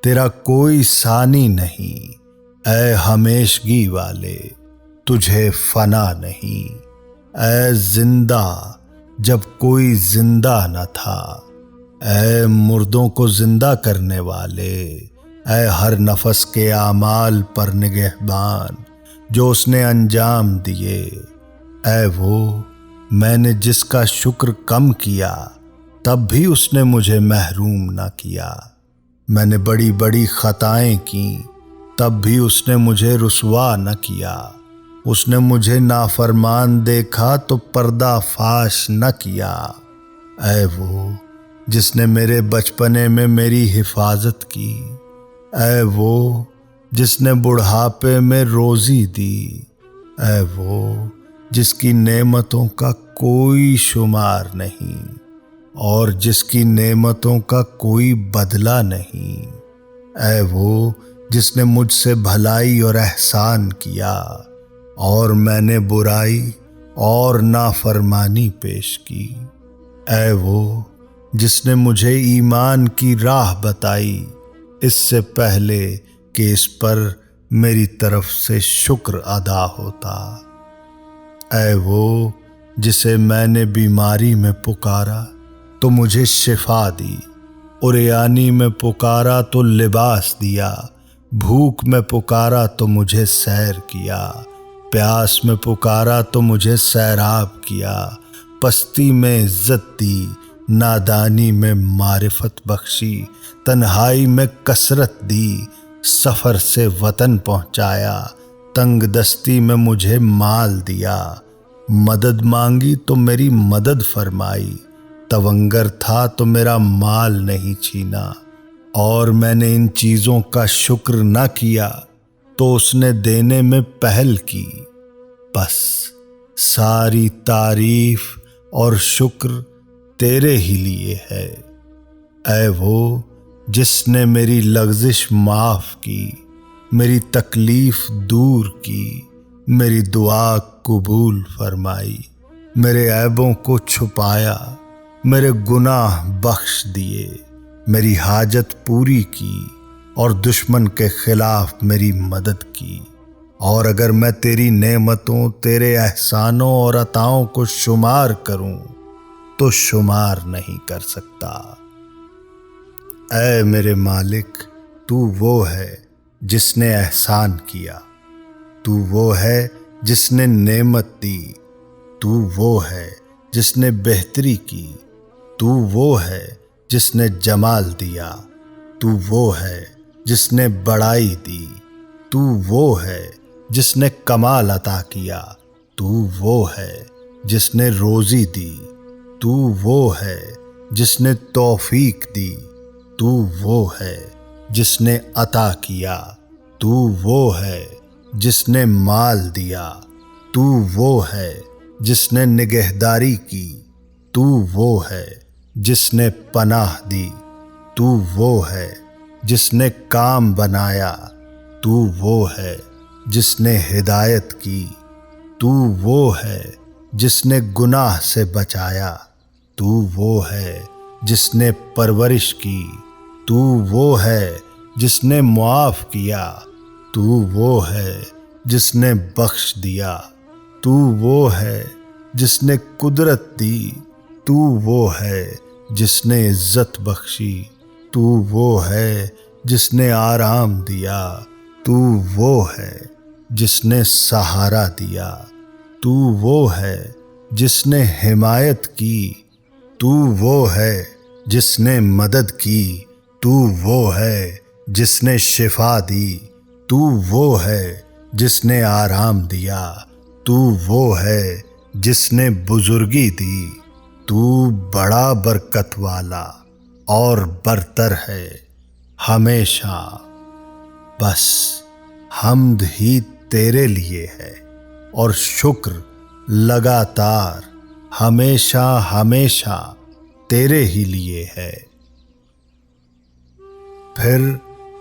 تیرا کوئی ثانی نہیں، اے ہمیشگی والے، تجھے فنا نہیں، اے زندہ جب کوئی زندہ نہ تھا، اے مردوں کو زندہ کرنے والے، اے ہر نفس کے اعمال پر نگہبان جو اس نے انجام دیے، اے وہ میں نے جس کا شکر کم کیا تب بھی اس نے مجھے محروم نہ کیا، میں نے بڑی بڑی خطائیں کیں تب بھی اس نے مجھے رسوا نہ کیا، اس نے مجھے نافرمان دیکھا تو پردہ فاش نہ کیا، اے وہ جس نے میرے بچپنے میں میری حفاظت کی، اے وہ جس نے بڑھاپے میں روزی دی، اے وہ جس کی نعمتوں کا کوئی شمار نہیں اور جس کی نعمتوں کا کوئی بدلہ نہیں، اے وہ جس نے مجھ سے بھلائی اور احسان کیا اور میں نے برائی اور نافرمانی پیش کی، اے وہ جس نے مجھے ایمان کی راہ بتائی اس سے پہلے کہ اس پر میری طرف سے شکر ادا ہوتا، اے وہ جسے میں نے بیماری میں پکارا تو مجھے شفا دی، عریانی میں پکارا تو لباس دیا، بھوک میں پکارا تو مجھے سیر کیا، پیاس میں پکارا تو مجھے سیراب کیا، پستی میں عزت دی، نادانی میں معرفت بخشی، تنہائی میں کثرت دی، سفر سے وطن پہنچایا، تنگ دستی میں مجھے مال دیا، مدد مانگی تو میری مدد فرمائی، تونگر تھا تو میرا مال نہیں چھینا، اور میں نے ان چیزوں کا شکر نہ کیا تو اس نے دینے میں پہل کی، بس ساری تعریف اور شکر تیرے ہی لیے ہے، اے وہ جس نے میری لغزش معاف کی، میری تکلیف دور کی، میری دعا قبول فرمائی، میرے عیبوں کو چھپایا، میرے گناہ بخش دیے، میری حاجت پوری کی اور دشمن کے خلاف میری مدد کی، اور اگر میں تیری نعمتوں، تیرے احسانوں اور عطاؤں کو شمار کروں تو شمار نہیں کر سکتا، اے میرے مالک تو وہ ہے جس نے احسان کیا، تو وہ ہے جس نے نعمت دی، تو وہ ہے جس نے بہتری کی، تو وہ ہے جس نے جمال دیا، تو وہ ہے جس نے بڑائی دی، تو وہ ہے جس نے کمال عطا کیا، تو وہ ہے جس نے روزی دی، تو وہ ہے جس نے توفیق دی، تو وہ ہے جس نے عطا کیا، تو وہ ہے جس نے مال دیا، تو وہ ہے جس نے نگہداری کی، تو وہ ہے جس نے پناہ دی، تو وہ ہے جس نے کام بنایا، تو وہ ہے جس نے ہدایت کی، تو وہ ہے جس نے گناہ سے بچایا، تو وہ ہے جس نے پرورش کی، تو وہ ہے جس نے معاف کیا، تو وہ ہے جس نے بخش دیا، تو وہ ہے جس نے قدرت دی، تو وہ ہے جس نے عزت بخشی، تو وہ ہے جس نے آرام دیا، تو وہ ہے جس نے سہارا دیا، تو وہ ہے جس نے حمایت کی، تو وہ ہے جس نے مدد کی، تو وہ ہے جس نے شفا دی، تو وہ ہے جس نے آرام دیا، تو وہ ہے جس نے بزرگی دی، تو بڑا برکت والا اور برتر ہے ہمیشہ، بس حمد ہی تیرے لیے ہے اور شکر لگاتار ہمیشہ ہمیشہ تیرے ہی لیے ہے۔ پھر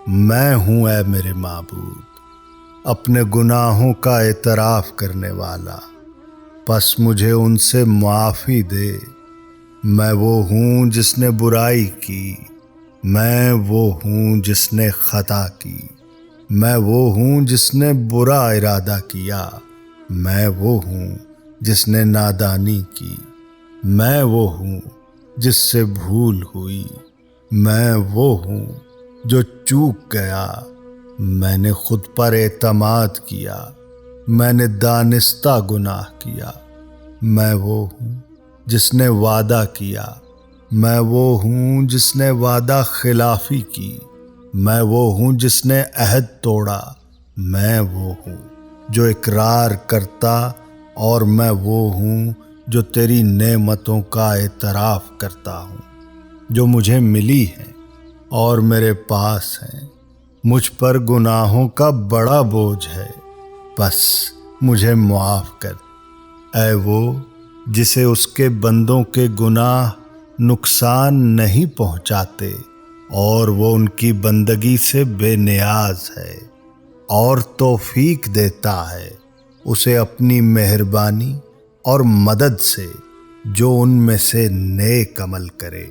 میں ہوں اے میرے معبود اپنے گناہوں کا اعتراف کرنے والا، پس مجھے ان سے معافی دے، میں وہ ہوں جس نے برائی کی، میں وہ ہوں جس نے خطا کی، میں وہ ہوں جس نے برا ارادہ کیا، میں وہ ہوں جس نے نادانی کی، میں وہ ہوں جس سے بھول ہوئی، میں وہ ہوں جو چوک گیا، میں نے خود پر اعتماد کیا، میں نے دانستہ گناہ کیا، میں وہ ہوں جس نے وعدہ کیا، میں وہ ہوں جس نے وعدہ خلافی کی، میں وہ ہوں جس نے عہد توڑا، میں وہ ہوں جو اقرار کرتا، اور میں وہ ہوں جو تیری نعمتوں کا اعتراف کرتا ہوں، جو مجھے ملی ہیں اور میرے پاس ہیں۔ مجھ پر گناہوں کا بڑا بوجھ ہے، بس مجھے معاف کر۔ اے وہ جسے اس کے بندوں کے گناہ نقصان نہیں پہنچاتے، اور وہ ان کی بندگی سے بے نیاز ہے، اور توفیق دیتا ہے اسے اپنی مہربانی اور مدد سے جو ان میں سے نیک عمل کرے۔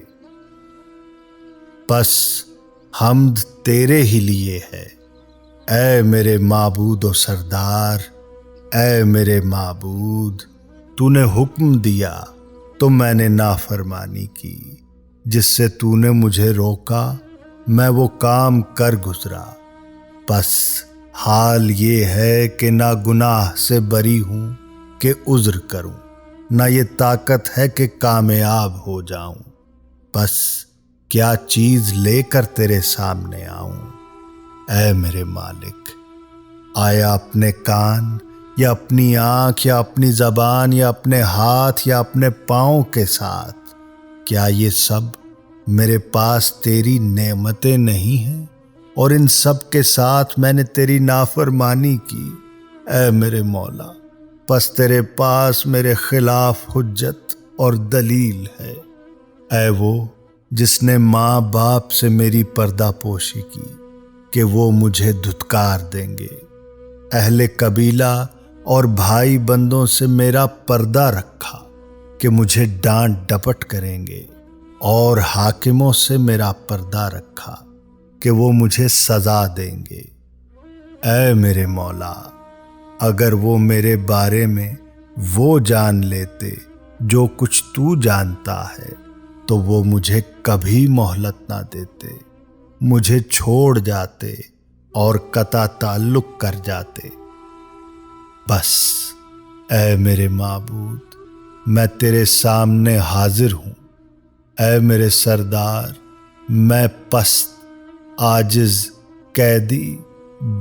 بس حمد تیرے ہی لیے ہے، اے میرے معبود و سردار، اے میرے معبود۔ تو نے حکم دیا تو میں نے نافرمانی کی، جس سے تو نے مجھے روکا میں وہ کام کر گزرا۔ بس حال یہ ہے کہ نہ گناہ سے بری ہوں کہ عذر کروں، نہ یہ طاقت ہے کہ کامیاب ہو جاؤں۔ بس کیا چیز لے کر تیرے سامنے آؤں؟ اے میرے مالک، آیا اپنے کان یا اپنی آنکھ یا اپنی زبان یا اپنے ہاتھ یا اپنے پاؤں کے ساتھ، کیا یہ سب میرے پاس تیری نعمتیں نہیں ہیں؟ اور ان سب کے ساتھ میں نے تیری نافرمانی کی۔ اے میرے مولا، پس تیرے پاس میرے خلاف حجت اور دلیل ہے۔ اے وہ جس نے ماں باپ سے میری پردہ پوشی کی کہ وہ مجھے دھتکار دیں گے، اہل قبیلہ اور بھائی بندوں سے میرا پردہ رکھا کہ مجھے ڈانٹ ڈپٹ کریں گے، اور حاکموں سے میرا پردہ رکھا کہ وہ مجھے سزا دیں گے۔ اے میرے مولا، اگر وہ میرے بارے میں وہ جان لیتے جو کچھ تو جانتا ہے تو وہ مجھے کبھی مہلت نہ دیتے، مجھے چھوڑ جاتے اور قطع تعلق کر جاتے۔ بس اے میرے معبود، میں تیرے سامنے حاضر ہوں۔ اے میرے سردار، میں پست، عاجز، قیدی،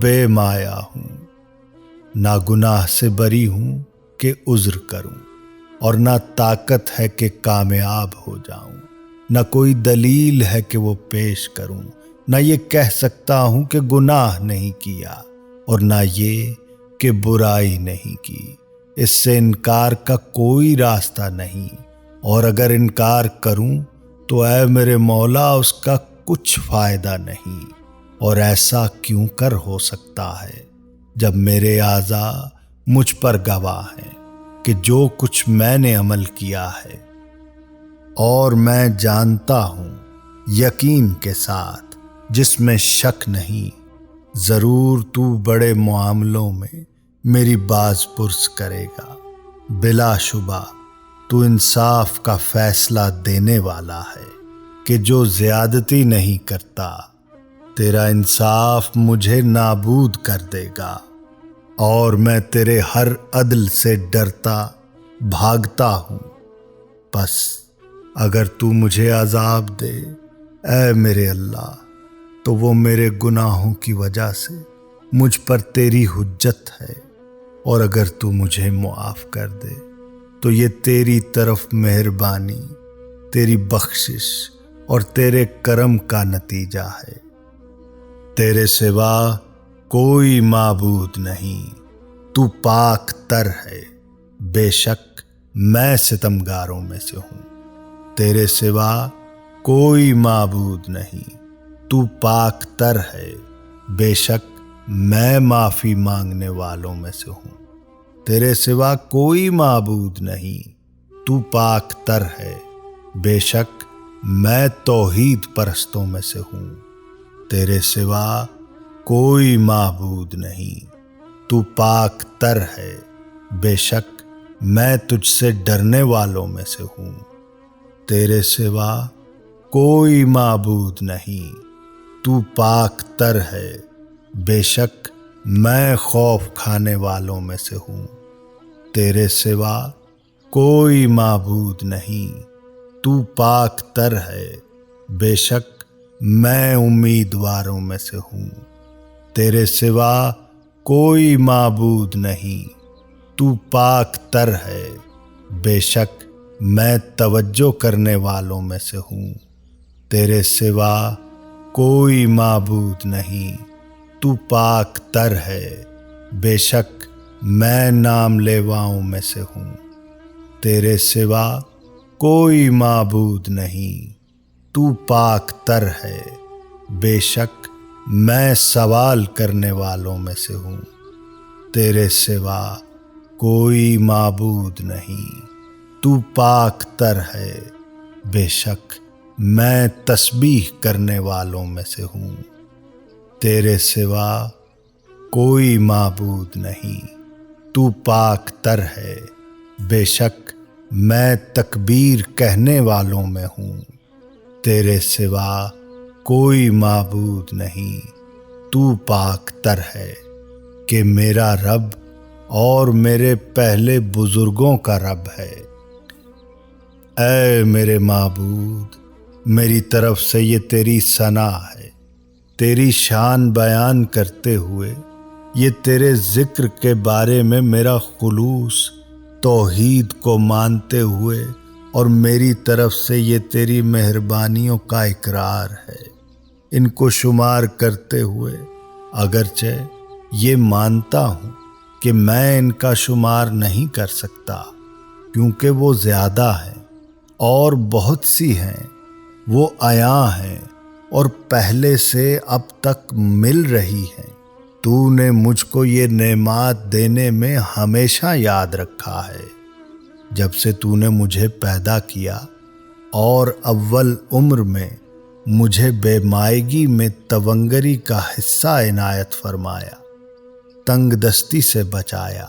بے مایا ہوں، نہ گناہ سے بری ہوں کہ عذر کروں، اور نہ طاقت ہے کہ کامیاب ہو جاؤں، نہ کوئی دلیل ہے کہ وہ پیش کروں، نہ یہ کہہ سکتا ہوں کہ گناہ نہیں کیا، اور نہ یہ کہ برائی نہیں کی۔ اس سے انکار کا کوئی راستہ نہیں، اور اگر انکار کروں تو اے میرے مولا اس کا کچھ فائدہ نہیں۔ اور ایسا کیوں کر ہو سکتا ہے جب میرے اعضاء مجھ پر گواہ ہیں کہ جو کچھ میں نے عمل کیا ہے، اور میں جانتا ہوں یقین کے ساتھ جس میں شک نہیں، ضرور تو بڑے معاملوں میں میری باز پرس کرے گا۔ بلا شبہ تو انصاف کا فیصلہ دینے والا ہے کہ جو زیادتی نہیں کرتا۔ تیرا انصاف مجھے نابود کر دے گا، اور میں تیرے ہر عدل سے ڈرتا بھاگتا ہوں۔ بس اگر تو مجھے عذاب دے اے میرے اللہ، تو وہ میرے گناہوں کی وجہ سے مجھ پر تیری حجت ہے، اور اگر تو مجھے معاف کر دے تو یہ تیری طرف مہربانی، تیری بخشش اور تیرے کرم کا نتیجہ ہے۔ تیرے سوا کوئی معبود نہیں، تو پاک تر ہے، بے شک میں ستمگاروں میں سے ہوں۔ تیرے سوا کوئی معبود نہیں، تو پاک تر ہے، بے شک میں معافی مانگنے والوں میں سے ہوں۔ تیرے سوا کوئی معبود نہیں، تو پاک تر ہے، بے شک میں توحید پرستوں میں سے ہوں۔ تیرے سوا کوئی معبود نہیں، تو پاک تر ہے، بے شک میں تجھ سے ڈرنے والوں میں سے ہوں۔ تیرے سوا کوئی معبود نہیں، تو پاک تر ہے، بے شک میں خوف کھانے والوں میں سے ہوں۔ تیرے سوا کوئی معبود نہیں، تو پاک تر ہے، بے شک میں امیدواروں میں سے ہوں۔ تیرے سوا کوئی معبود نہیں، تو پاک تر ہے، بے شک میں توجہ کرنے والوں میں سے ہوں۔ تیرے سوا کوئی معبود نہیں، تو پاک تر ہے، بے شک میں نام لیواؤں میں سے ہوں۔ تیرے سوا کوئی معبود نہیں، تو پاک تر ہے، بے شک میں سوال کرنے والوں میں سے ہوں۔ تیرے سوا کوئی معبود نہیں، تو پاک تر ہے، بے شک میں تسبیح کرنے والوں میں سے ہوں۔ تیرے سوا کوئی معبود نہیں، تو پاک تر ہے، بے شک میں تکبیر کہنے والوں میں ہوں۔ تیرے سوا کوئی معبود نہیں، تو پاک تر ہے، کہ میرا رب اور میرے پہلے بزرگوں کا رب ہے۔ اے میرے معبود، میری طرف سے یہ تیری ثنا ہے۔ تیری شان بیان کرتے ہوئے یہ تیرے ذکر کے بارے میں میرا خلوص، توحید کو مانتے ہوئے اور میری طرف سے یہ تیری مہربانیوں کا اقرار ہے۔ ان کو شمار کرتے ہوئے اگرچہ یہ مانتا ہوں کہ میں ان کا شمار نہیں کر سکتا، کیونکہ وہ زیادہ ہیں اور بہت سی ہیں، وہ عیاں ہیں اور پہلے سے اب تک مل رہی ہیں۔ تو نے مجھ کو یہ نعمات دینے میں ہمیشہ یاد رکھا ہے، جب سے تو نے مجھے پیدا کیا اور اول عمر میں مجھے بے مائگی میں تونگری کا حصہ عنایت فرمایا، تنگ دستی سے بچایا،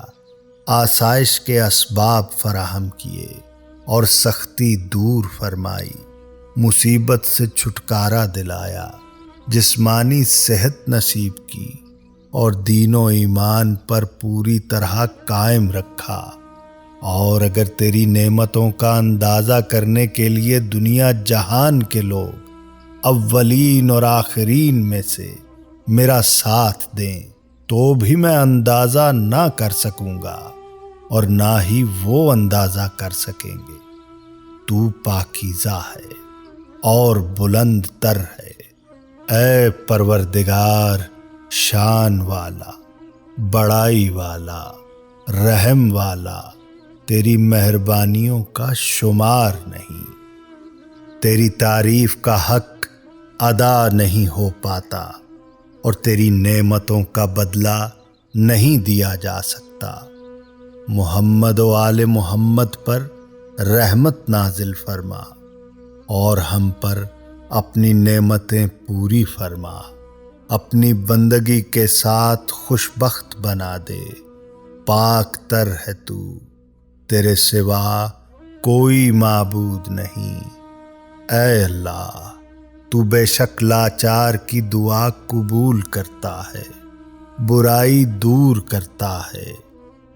آسائش کے اسباب فراہم کیے اور سختی دور فرمائی، مصیبت سے چھٹکارا دلایا، جسمانی صحت نصیب کی اور دین و ایمان پر پوری طرح قائم رکھا۔ اور اگر تیری نعمتوں کا اندازہ کرنے کے لیے دنیا جہان کے لوگ اولین اور آخرین میں سے میرا ساتھ دیں تو بھی میں اندازہ نہ کر سکوں گا، اور نہ ہی وہ اندازہ کر سکیں گے۔ تو پاکیزہ ہے اور بلند تر ہے، اے پروردگار شان والا، بڑائی والا، رحم والا، تیری مہربانیوں کا شمار نہیں۔ تیری تعریف کا حق ادا نہیں ہو پاتا اور تیری نعمتوں کا بدلہ نہیں دیا جا سکتا۔ محمد و آل محمد پر رحمت نازل فرما اور ہم پر اپنی نعمتیں پوری فرما، اپنی بندگی کے ساتھ خوشبخت بنا دے۔ پاک تر ہے تو، تیرے سوا کوئی معبود نہیں۔ اے اللہ، تو بے شک لاچار کی دعا قبول کرتا ہے، برائی دور کرتا ہے،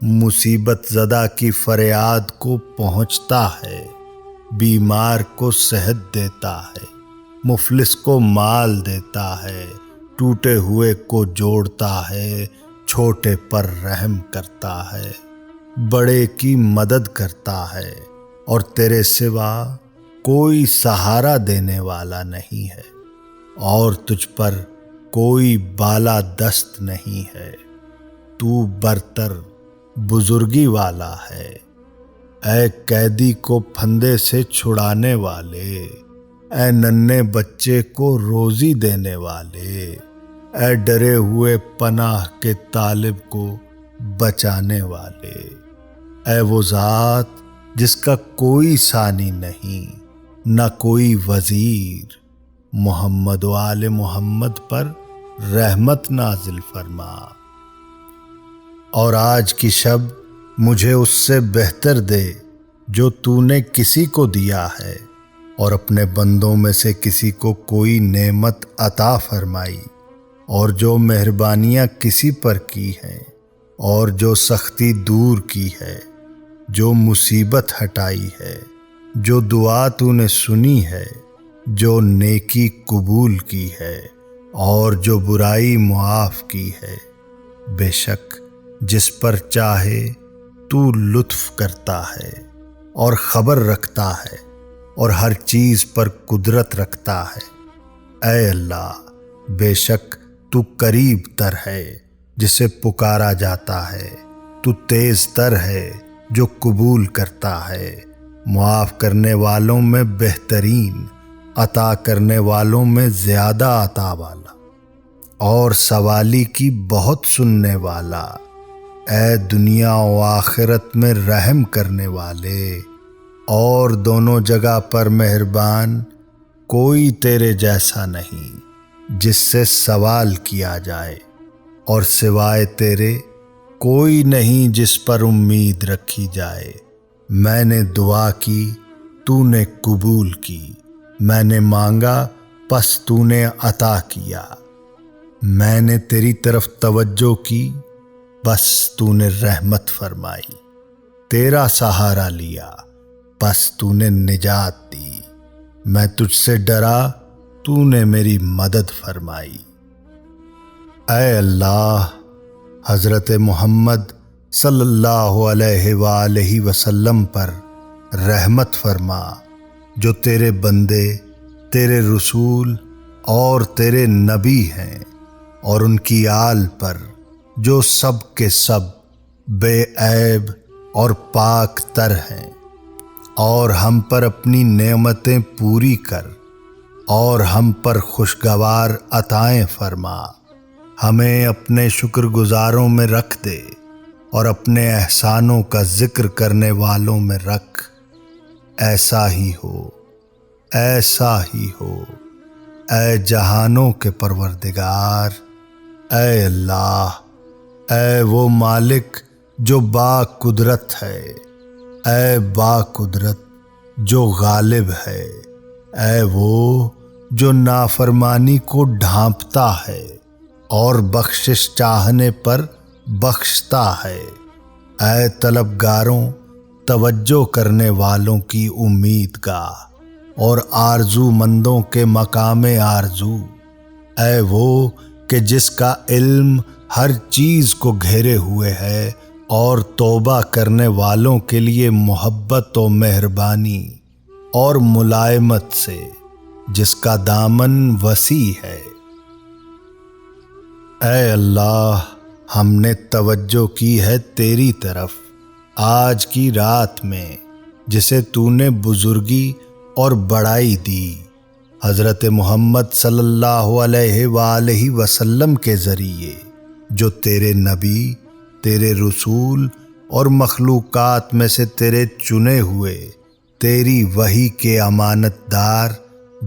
مصیبت زدہ کی فریاد کو پہنچتا ہے، بیمار کو صحت دیتا ہے، مفلس کو مال دیتا ہے، ٹوٹے ہوئے کو جوڑتا ہے، چھوٹے پر رحم کرتا ہے، بڑے کی مدد کرتا ہے، اور تیرے سوا کوئی سہارا دینے والا نہیں ہے، اور تجھ پر کوئی بالا دست نہیں ہے۔ تو برتر بزرگی والا ہے، اے قیدی کو پھندے سے چھڑانے والے، اے ننھے بچے کو روزی دینے والے، اے ڈرے ہوئے پناہ کے طالب کو بچانے والے، اے وہ ذات جس کا کوئی ثانی نہیں، نہ کوئی وزیر، محمد و آل محمد پر رحمت نازل فرما۔ اور آج کی شب مجھے اس سے بہتر دے جو تو نے کسی کو دیا ہے، اور اپنے بندوں میں سے کسی کو کوئی نعمت عطا فرمائی، اور جو مہربانیاں کسی پر کی ہیں، اور جو سختی دور کی ہے، جو مصیبت ہٹائی ہے، جو دعا تو نے سنی ہے، جو نیکی قبول کی ہے، اور جو برائی معاف کی ہے، بے شک جس پر چاہے تو لطف کرتا ہے اور خبر رکھتا ہے اور ہر چیز پر قدرت رکھتا ہے۔ اے اللہ، بے شک تو قریب تر ہے جسے پکارا جاتا ہے، تو تیز تر ہے جو قبول کرتا ہے، معاف کرنے والوں میں بہترین، عطا کرنے والوں میں زیادہ عطا والا، اور سوالی کی بہت سننے والا، اے دنیا و آخرت میں رحم کرنے والے اور دونوں جگہ پر مہربان، کوئی تیرے جیسا نہیں جس سے سوال کیا جائے، اور سوائے تیرے کوئی نہیں جس پر امید رکھی جائے۔ میں نے دعا کی، تو نے قبول کی، میں نے مانگا پس تو نے عطا کیا، میں نے تیری طرف توجہ کی بس تو نے رحمت فرمائی، تیرا سہارا لیا بس تو نے نجات دی، میں تجھ سے ڈرا تو نے میری مدد فرمائی۔ اے اللہ، حضرت محمد صلی اللہ علیہ وآلہ وسلم پر رحمت فرما، جو تیرے بندے، تیرے رسول اور تیرے نبی ہیں، اور ان کی آل پر جو سب کے سب بے عیب اور پاک تر ہیں، اور ہم پر اپنی نعمتیں پوری کر اور ہم پر خوشگوار عطائیں فرما، ہمیں اپنے شکر گزاروں میں رکھ دے اور اپنے احسانوں کا ذکر کرنے والوں میں رکھ۔ ایسا ہی ہو، ایسا ہی ہو، اے جہانوں کے پروردگار۔ اے اللہ، اے وہ مالک جو با قدرت ہے، اے با قدرت جو غالب ہے، اے وہ جو نافرمانی کو ڈھانپتا ہے اور بخشش چاہنے پر بخشتا ہے، اے طلبگاروں، توجہ کرنے والوں کی امید گاہ اور آرزو مندوں کے مقام آرزو، اے وہ کہ جس کا علم ہر چیز کو گھیرے ہوئے ہے اور توبہ کرنے والوں کے لیے محبت و مہربانی اور ملائمت سے جس کا دامن وسیع ہے۔ اے اللہ، ہم نے توجہ کی ہے تیری طرف آج کی رات میں، جسے تو نے بزرگی اور بڑائی دی حضرت محمد صلی اللہ علیہ وآلہ وسلم کے ذریعے، جو تیرے نبی، تیرے رسول اور مخلوقات میں سے تیرے چنے ہوئے، تیری وحی کے امانت دار،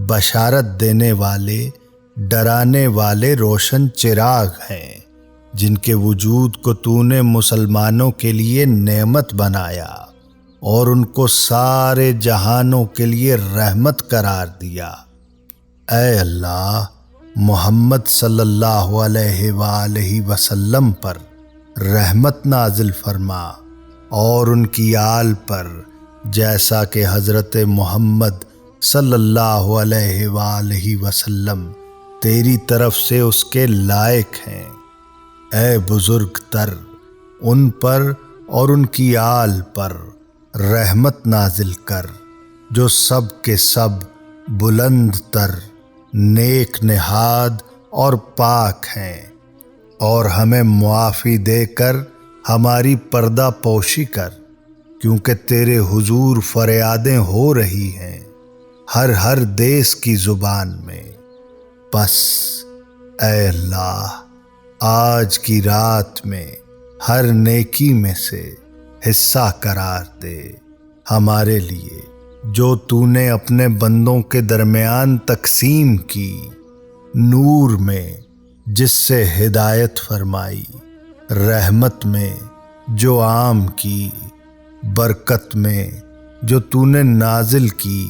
بشارت دینے والے، ڈرانے والے روشن چراغ ہیں، جن کے وجود کو تو نے مسلمانوں کے لیے نعمت بنایا اور ان کو سارے جہانوں کے لیے رحمت قرار دیا۔ اے اللہ، محمد صلی اللہ علیہ وآلہ وسلم پر رحمت نازل فرما اور ان کی آل پر، جیسا کہ حضرت محمد صلی اللہ علیہ وآلہ وسلم تیری طرف سے اس کے لائق ہیں۔ اے بزرگ تر، ان پر اور ان کی آل پر رحمت نازل کر، جو سب کے سب بلند تر، نیک نہاد اور پاک ہیں، اور ہمیں معافی دے کر ہماری پردہ پوشی کر، کیونکہ تیرے حضور فریادیں ہو رہی ہیں ہر دیس کی زبان میں۔ بس اے اللہ، آج کی رات میں ہر نیکی میں سے حصہ قرار دے ہمارے لیے، جو تو نے اپنے بندوں کے درمیان تقسیم کی، نور میں جس سے ہدایت فرمائی، رحمت میں جو عام کی، برکت میں جو تو نے نازل کی،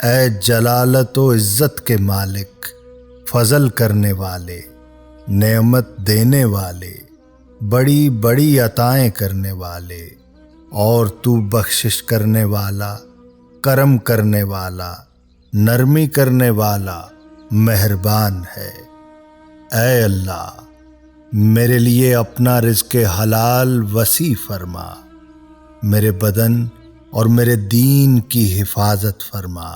اے جلالت و عزت کے مالک، فضل کرنے والے، نعمت دینے والے، بڑی بڑی عطائیں کرنے والے، اور تو بخشش کرنے والا، کرم کرنے والا، نرمی کرنے والا، مہربان ہے۔ اے اللہ، میرے لیے اپنا رزق حلال وسیع فرما، میرے بدن اور میرے دین کی حفاظت فرما،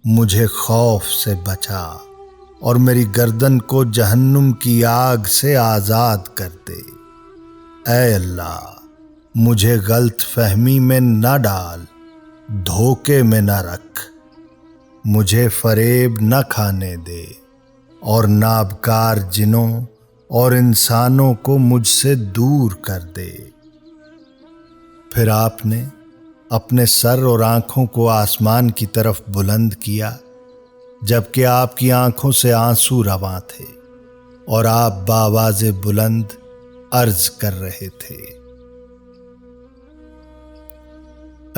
مجھے خوف سے بچا اور میری گردن کو جہنم کی آگ سے آزاد کر دے۔ اے اللہ، مجھے غلط فہمی میں نہ ڈال، دھوکے میں نہ رکھ، مجھے فریب نہ کھانے دے، اور نابکار جنوں اور انسانوں کو مجھ سے دور کر دے۔ پھر آپ نے اپنے سر اور آنکھوں کو آسمان کی طرف بلند کیا، جبکہ آپ کی آنکھوں سے آنسو رواں تھے، اور آپ بآواز بلند عرض کر رہے تھے: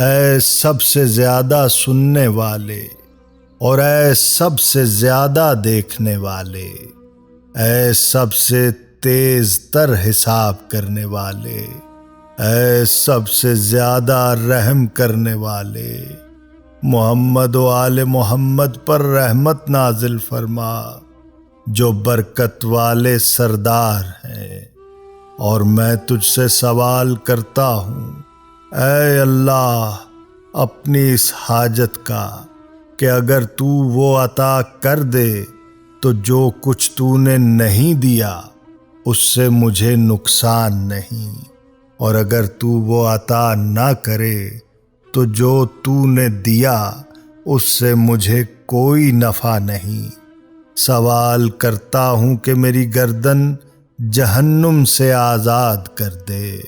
اے سب سے زیادہ سننے والے، اور اے سب سے زیادہ دیکھنے والے، اے سب سے تیز تر حساب کرنے والے، اے سب سے زیادہ رحم کرنے والے، محمد و آل محمد پر رحمت نازل فرما، جو برکت والے سردار ہیں۔ اور میں تجھ سے سوال کرتا ہوں، اے اللہ، اپنی اس حاجت کا کہ اگر تو وہ عطا کر دے تو جو کچھ تو نے نہیں دیا اس سے مجھے نقصان نہیں، اور اگر تو وہ عطا نہ کرے تو جو تو نے دیا اس سے مجھے کوئی نفع نہیں۔ سوال کرتا ہوں کہ میری گردن جہنم سے آزاد کر دے۔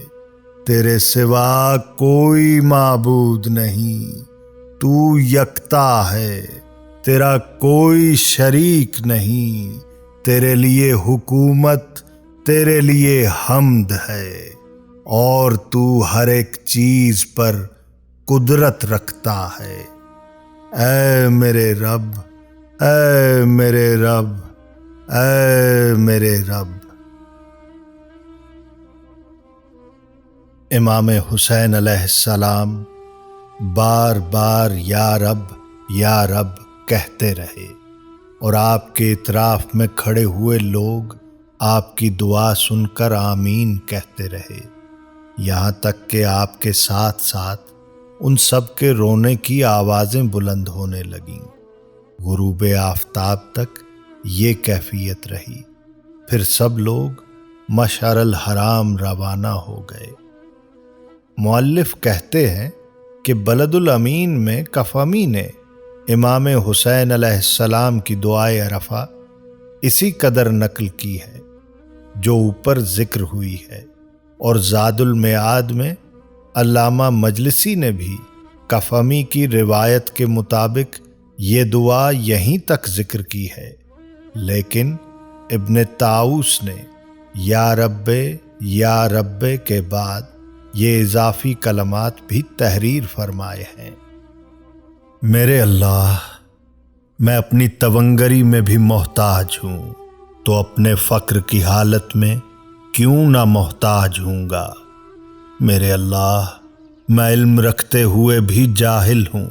تیرے سوا کوئی معبود نہیں، تو یکتا ہے، تیرا کوئی شریک نہیں، تیرے لیے حکومت، تیرے لیے حمد ہے، اور تو ہر ایک چیز پر قدرت رکھتا ہے۔ اے میرے رب، اے میرے رب، اے میرے رب۔ امام حسین علیہ السلام بار بار یا رب یا رب کہتے رہے، اور آپ کے اطراف میں کھڑے ہوئے لوگ آپ کی دعا سن کر آمین کہتے رہے، یہاں تک کہ آپ کے ساتھ ساتھ ان سب کے رونے کی آوازیں بلند ہونے لگیں۔ غروب آفتاب تک یہ کیفیت رہی، پھر سب لوگ مشعر الحرام روانہ ہو گئے۔ مؤلف کہتے ہیں کہ بلد الامین میں کفمی نے امام حسین علیہ السلام کی دعائے عرفہ اسی قدر نقل کی ہے جو اوپر ذکر ہوئی ہے، اور زاد المعاد میں علامہ مجلسی نے بھی کفمی کی روایت کے مطابق یہ دعا یہیں تک ذکر کی ہے، لیکن ابن طاؤس نے یا رب کے بعد یہ اضافی کلمات بھی تحریر فرمائے ہیں۔ میرے اللہ، میں اپنی تونگری میں بھی محتاج ہوں، تو اپنے فقر کی حالت میں کیوں نہ محتاج ہوں گا۔ میرے اللہ، میں علم رکھتے ہوئے بھی جاہل ہوں،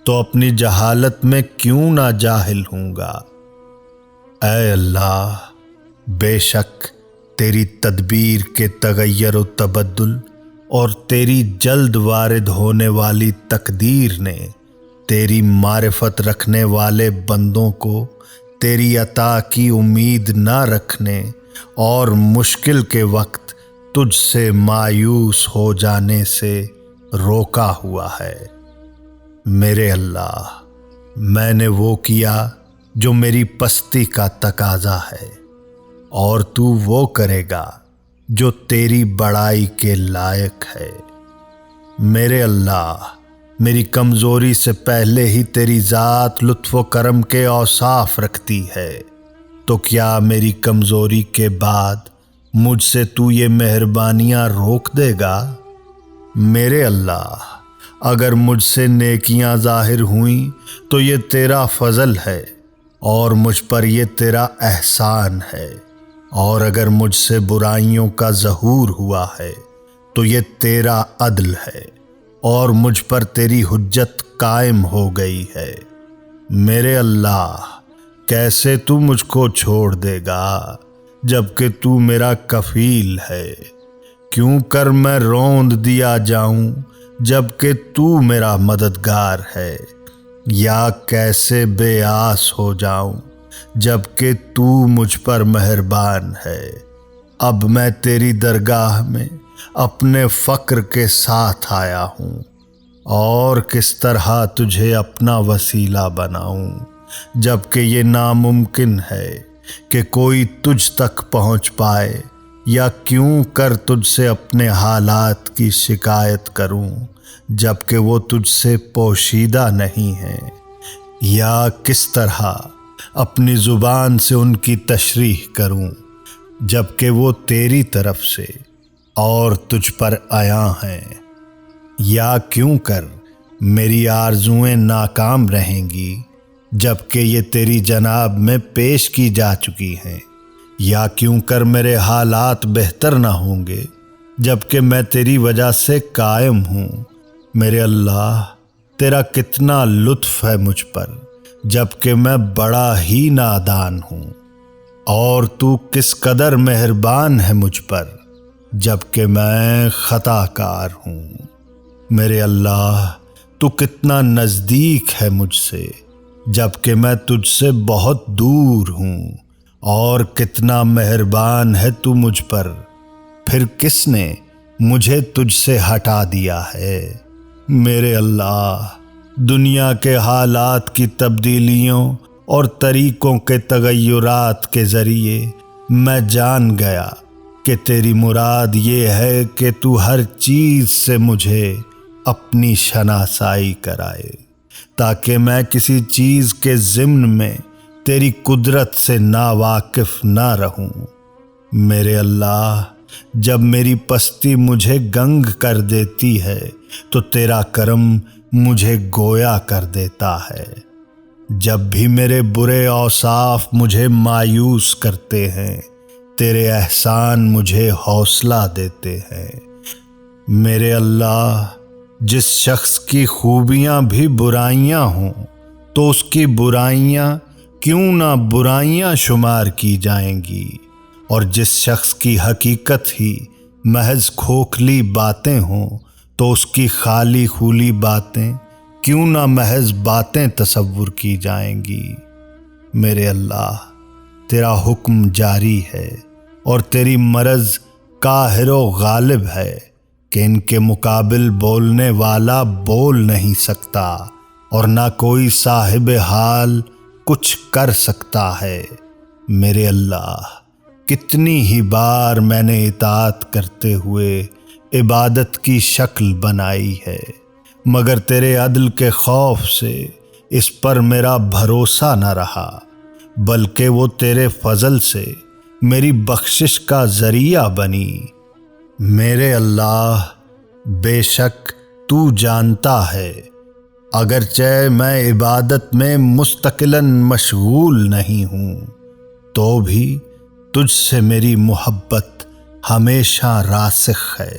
تو اپنی جہالت میں کیوں نہ جاہل ہوں گا۔ اے اللہ، بے شک تیری تدبیر کے تغیر و تبدل اور تیری جلد وارد ہونے والی تقدیر نے تیری معرفت رکھنے والے بندوں کو تیری عطا کی امید نہ رکھنے اور مشکل کے وقت تجھ سے مایوس ہو جانے سے روکا ہوا ہے۔ میرے اللہ، میں نے وہ کیا جو میری پستی کا تقاضا ہے، اور تو وہ کرے گا جو تیری بڑائی کے لائق ہے۔ میرے اللہ، میری کمزوری سے پہلے ہی تیری ذات لطف و کرم کے اوصاف رکھتی ہے، تو کیا میری کمزوری کے بعد مجھ سے تو یہ مہربانیاں روک دے گا؟ میرے اللہ، اگر مجھ سے نیکیاں ظاہر ہوئیں تو یہ تیرا فضل ہے اور مجھ پر یہ تیرا احسان ہے، اور اگر مجھ سے برائیوں کا ظہور ہوا ہے تو یہ تیرا عدل ہے اور مجھ پر تیری حجت قائم ہو گئی ہے۔ میرے اللہ، کیسے تو مجھ کو چھوڑ دے گا جبکہ تو میرا کفیل ہے؟ کیوں کر میں روند دیا جاؤں جبکہ تو میرا مددگار ہے؟ یا کیسے بے آس ہو جاؤں جبکہ تو مجھ پر مہربان ہے؟ اب میں تیری درگاہ میں اپنے فقر کے ساتھ آیا ہوں، اور کس طرح تجھے اپنا وسیلہ بناؤں جبکہ یہ ناممکن ہے کہ کوئی تجھ تک پہنچ پائے؟ یا کیوں کر تجھ سے اپنے حالات کی شکایت کروں جبکہ وہ تجھ سے پوشیدہ نہیں ہیں؟ یا کس طرح اپنی زبان سے ان کی تشریح کروں جبکہ وہ تیری طرف سے اور تجھ پر عیاں ہیں؟ یا کیوں کر میری آرزوئیں ناکام رہیں گی جبکہ یہ تیری جناب میں پیش کی جا چکی ہیں؟ یا کیوں کر میرے حالات بہتر نہ ہوں گے جبکہ میں تیری وجہ سے قائم ہوں؟ میرے اللہ، تیرا کتنا لطف ہے مجھ پر جبکہ میں بڑا ہی نادان ہوں، اور تو کس قدر مہربان ہے مجھ پر جبکہ میں خطا کار ہوں۔ میرے اللہ، تو کتنا نزدیک ہے مجھ سے جبکہ میں تجھ سے بہت دور ہوں، اور کتنا مہربان ہے تو مجھ پر، پھر کس نے مجھے تجھ سے ہٹا دیا ہے؟ میرے اللہ، دنیا کے حالات کی تبدیلیوں اور طریقوں کے تغیرات کے ذریعے میں جان گیا کہ تیری مراد یہ ہے کہ تو ہر چیز سے مجھے اپنی شناسائی کرائے، تاکہ میں کسی چیز کے ضمن میں تیری قدرت سے ناواقف نہ رہوں۔ میرے اللہ، جب میری پستی مجھے گنگ کر دیتی ہے تو تیرا کرم مجھے گویا کر دیتا ہے۔ جب بھی میرے برے اوصاف مجھے مایوس کرتے ہیں، تیرے احسان مجھے حوصلہ دیتے ہیں۔ میرے اللہ، جس شخص کی خوبیاں بھی برائیاں ہوں تو اس کی برائیاں کیوں نہ برائیاں شمار کی جائیں گی، اور جس شخص کی حقیقت ہی محض کھوکھلی باتیں ہوں تو اس کی خالی خولی باتیں کیوں نہ محض باتیں تصور کی جائیں گی۔ میرے اللہ، تیرا حکم جاری ہے اور تیری مرض قاہر و غالب ہے کہ ان کے مقابل بولنے والا بول نہیں سکتا اور نہ کوئی صاحب حال کچھ کر سکتا ہے۔ میرے اللہ، کتنی ہی بار میں نے اطاعت کرتے ہوئے عبادت کی شکل بنائی ہے، مگر تیرے عدل کے خوف سے اس پر میرا بھروسہ نہ رہا، بلکہ وہ تیرے فضل سے میری بخشش کا ذریعہ بنی۔ میرے اللہ، بے شک تو جانتا ہے، اگرچہ میں عبادت میں مستقلاً مشغول نہیں ہوں تو بھی تجھ سے میری محبت ہمیشہ راسخ ہے۔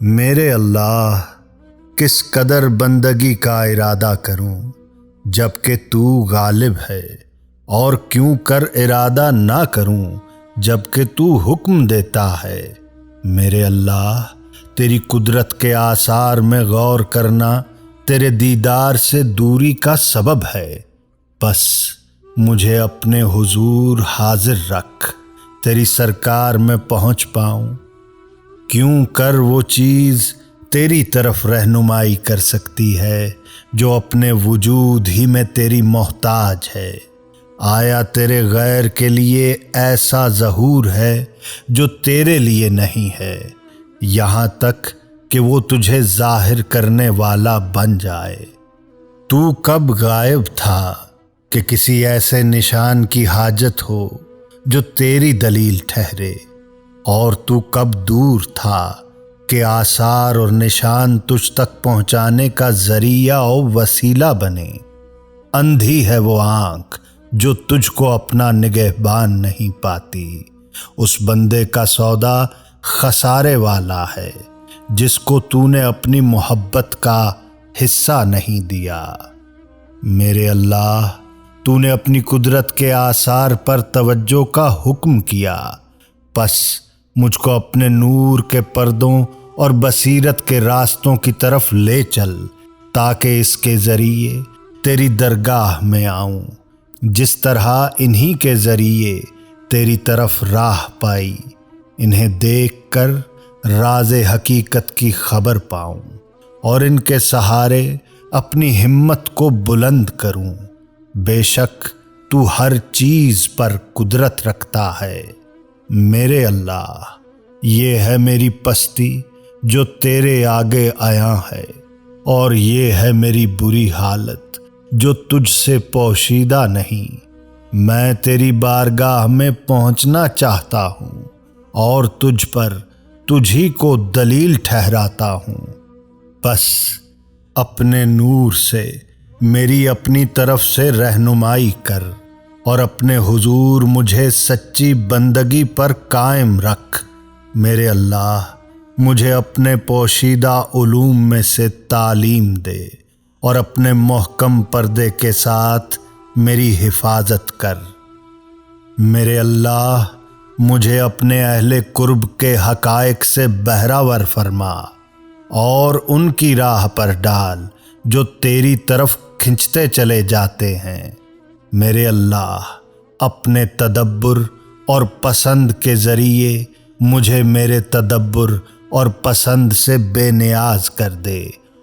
میرے اللہ، کس قدر بندگی کا ارادہ کروں جبکہ تو غالب ہے، اور کیوں کر ارادہ نہ کروں جبکہ تو حکم دیتا ہے۔ میرے اللہ، تیری قدرت کے آثار میں غور کرنا تیرے دیدار سے دوری کا سبب ہے، بس مجھے اپنے حضور حاضر رکھ، تیری سرکار میں پہنچ پاؤں۔ کیوں کر وہ چیز تیری طرف رہنمائی کر سکتی ہے جو اپنے وجود ہی میں تیری محتاج ہے۔ آیا تیرے غیر کے لیے ایسا ظہور ہے جو تیرے لیے نہیں ہے، یہاں تک کہ وہ تجھے ظاہر کرنے والا بن جائے؟ تو کب غائب تھا کہ کسی ایسے نشان کی حاجت ہو جو تیری دلیل ٹھہرے، اور تو کب دور تھا کے آثار اور نشان تجھ تک پہنچانے کا ذریعہ اور وسیلہ بنے۔ اندھی ہے وہ آنکھ جو تجھ کو اپنا نگہبان نہیں پاتی۔ اس بندے کا سودا خسارے والا ہے جس کو تو نے اپنی محبت کا حصہ نہیں دیا۔ میرے اللہ، تو نے اپنی قدرت کے آثار پر توجہ کا حکم کیا، پس مجھ کو اپنے نور کے پردوں اور بصیرت کے راستوں کی طرف لے چل تاکہ اس کے ذریعے تیری درگاہ میں آؤں، جس طرح انہی کے ذریعے تیری طرف راہ پائی، انہیں دیکھ کر راز حقیقت کی خبر پاؤں اور ان کے سہارے اپنی ہمت کو بلند کروں۔ بے شک تو ہر چیز پر قدرت رکھتا ہے۔ میرے اللہ، یہ ہے میری پستی جو تیرے آگے آیا ہے، اور یہ ہے میری بری حالت جو تجھ سے پوشیدہ نہیں۔ میں تیری بارگاہ میں پہنچنا چاہتا ہوں اور تجھ پر تجھی کو دلیل ٹھہراتا ہوں۔ بس اپنے نور سے میری اپنی طرف سے رہنمائی کر اور اپنے حضور مجھے سچی بندگی پر قائم رکھ۔ میرے اللہ، مجھے اپنے پوشیدہ علوم میں سے تعلیم دے اور اپنے محکم پردے کے ساتھ میری حفاظت کر۔ میرے اللہ، مجھے اپنے اہل قرب کے حقائق سے بہرہ فرما اور ان کی راہ پر ڈال جو تیری طرف کھنچتے چلے جاتے ہیں۔ میرے اللہ، اپنے تدبر اور پسند کے ذریعے مجھے میرے تدبر اور پسند سے بے نیاز کر دے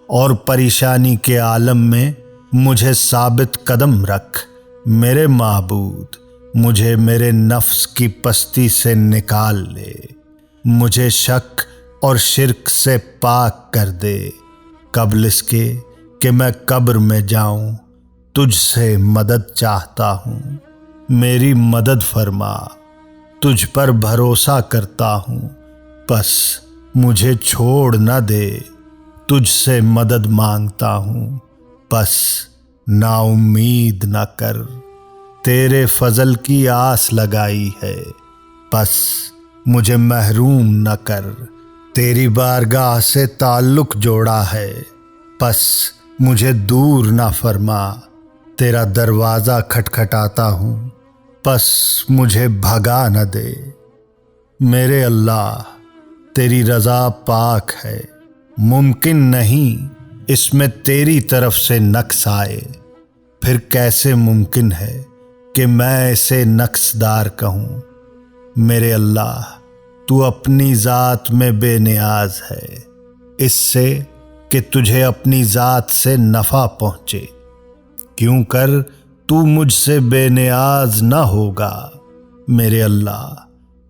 اور پریشانی کے عالم میں مجھے ثابت قدم رکھ۔ میرے معبود، مجھے میرے نفس کی پستی سے نکال لے، مجھے شک اور شرک سے پاک کر دے، قبل اس کے کہ میں قبر میں جاؤں۔ تجھ سے مدد چاہتا ہوں، میری مدد فرما۔ تجھ پر بھروسہ کرتا ہوں، بس مجھے چھوڑ نہ دے۔ تجھ سے مدد مانگتا ہوں، بس نا امید نہ کر۔ تیرے فضل کی آس لگائی ہے، بس مجھے محروم نہ کر۔ تیری بارگاہ سے تعلق جوڑا ہے، بس مجھے دور نہ فرما۔ تیرا دروازہ کھٹکھٹاتا ہوں، بس مجھے بھگا نہ دے۔ میرے اللہ، تیری رضا پاک ہے، ممکن نہیں اس میں تیری طرف سے نقص آئے۔ پھر کیسے ممکن ہے کہ میں اسے نقص دار کہوں؟ میرے اللہ، تو اپنی ذات میں بے نیاز ہے، اس سے کہ تجھے اپنی ذات سے نفع پہنچے، کیوں کر تو مجھ سے بے نیاز نہ ہوگا۔ میرے اللہ،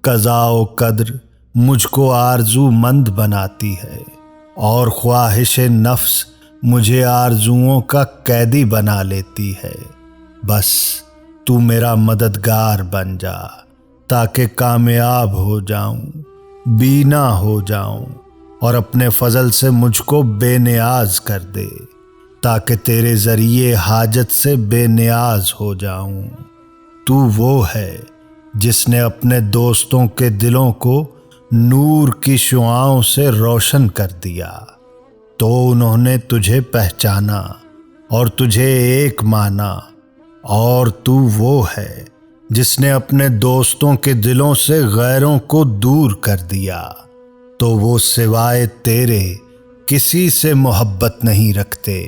قضا و قدر مجھ کو آرزو مند بناتی ہے اور خواہش نفس مجھے آرزوؤں کا قیدی بنا لیتی ہے۔ بس تو میرا مددگار بن جا تاکہ کامیاب ہو جاؤں، بینا ہو جاؤں، اور اپنے فضل سے مجھ کو بے نیاز کر دے تاکہ تیرے ذریعے حاجت سے بے نیاز ہو جاؤں۔ تو وہ ہے جس نے اپنے دوستوں کے دلوں کو نور کی شعاؤں سے روشن کر دیا، تو انہوں نے تجھے پہچانا اور تجھے ایک مانا۔ اور تو وہ ہے جس نے اپنے دوستوں کے دلوں سے غیروں کو دور کر دیا، تو وہ سوائے تیرے کسی سے محبت نہیں رکھتے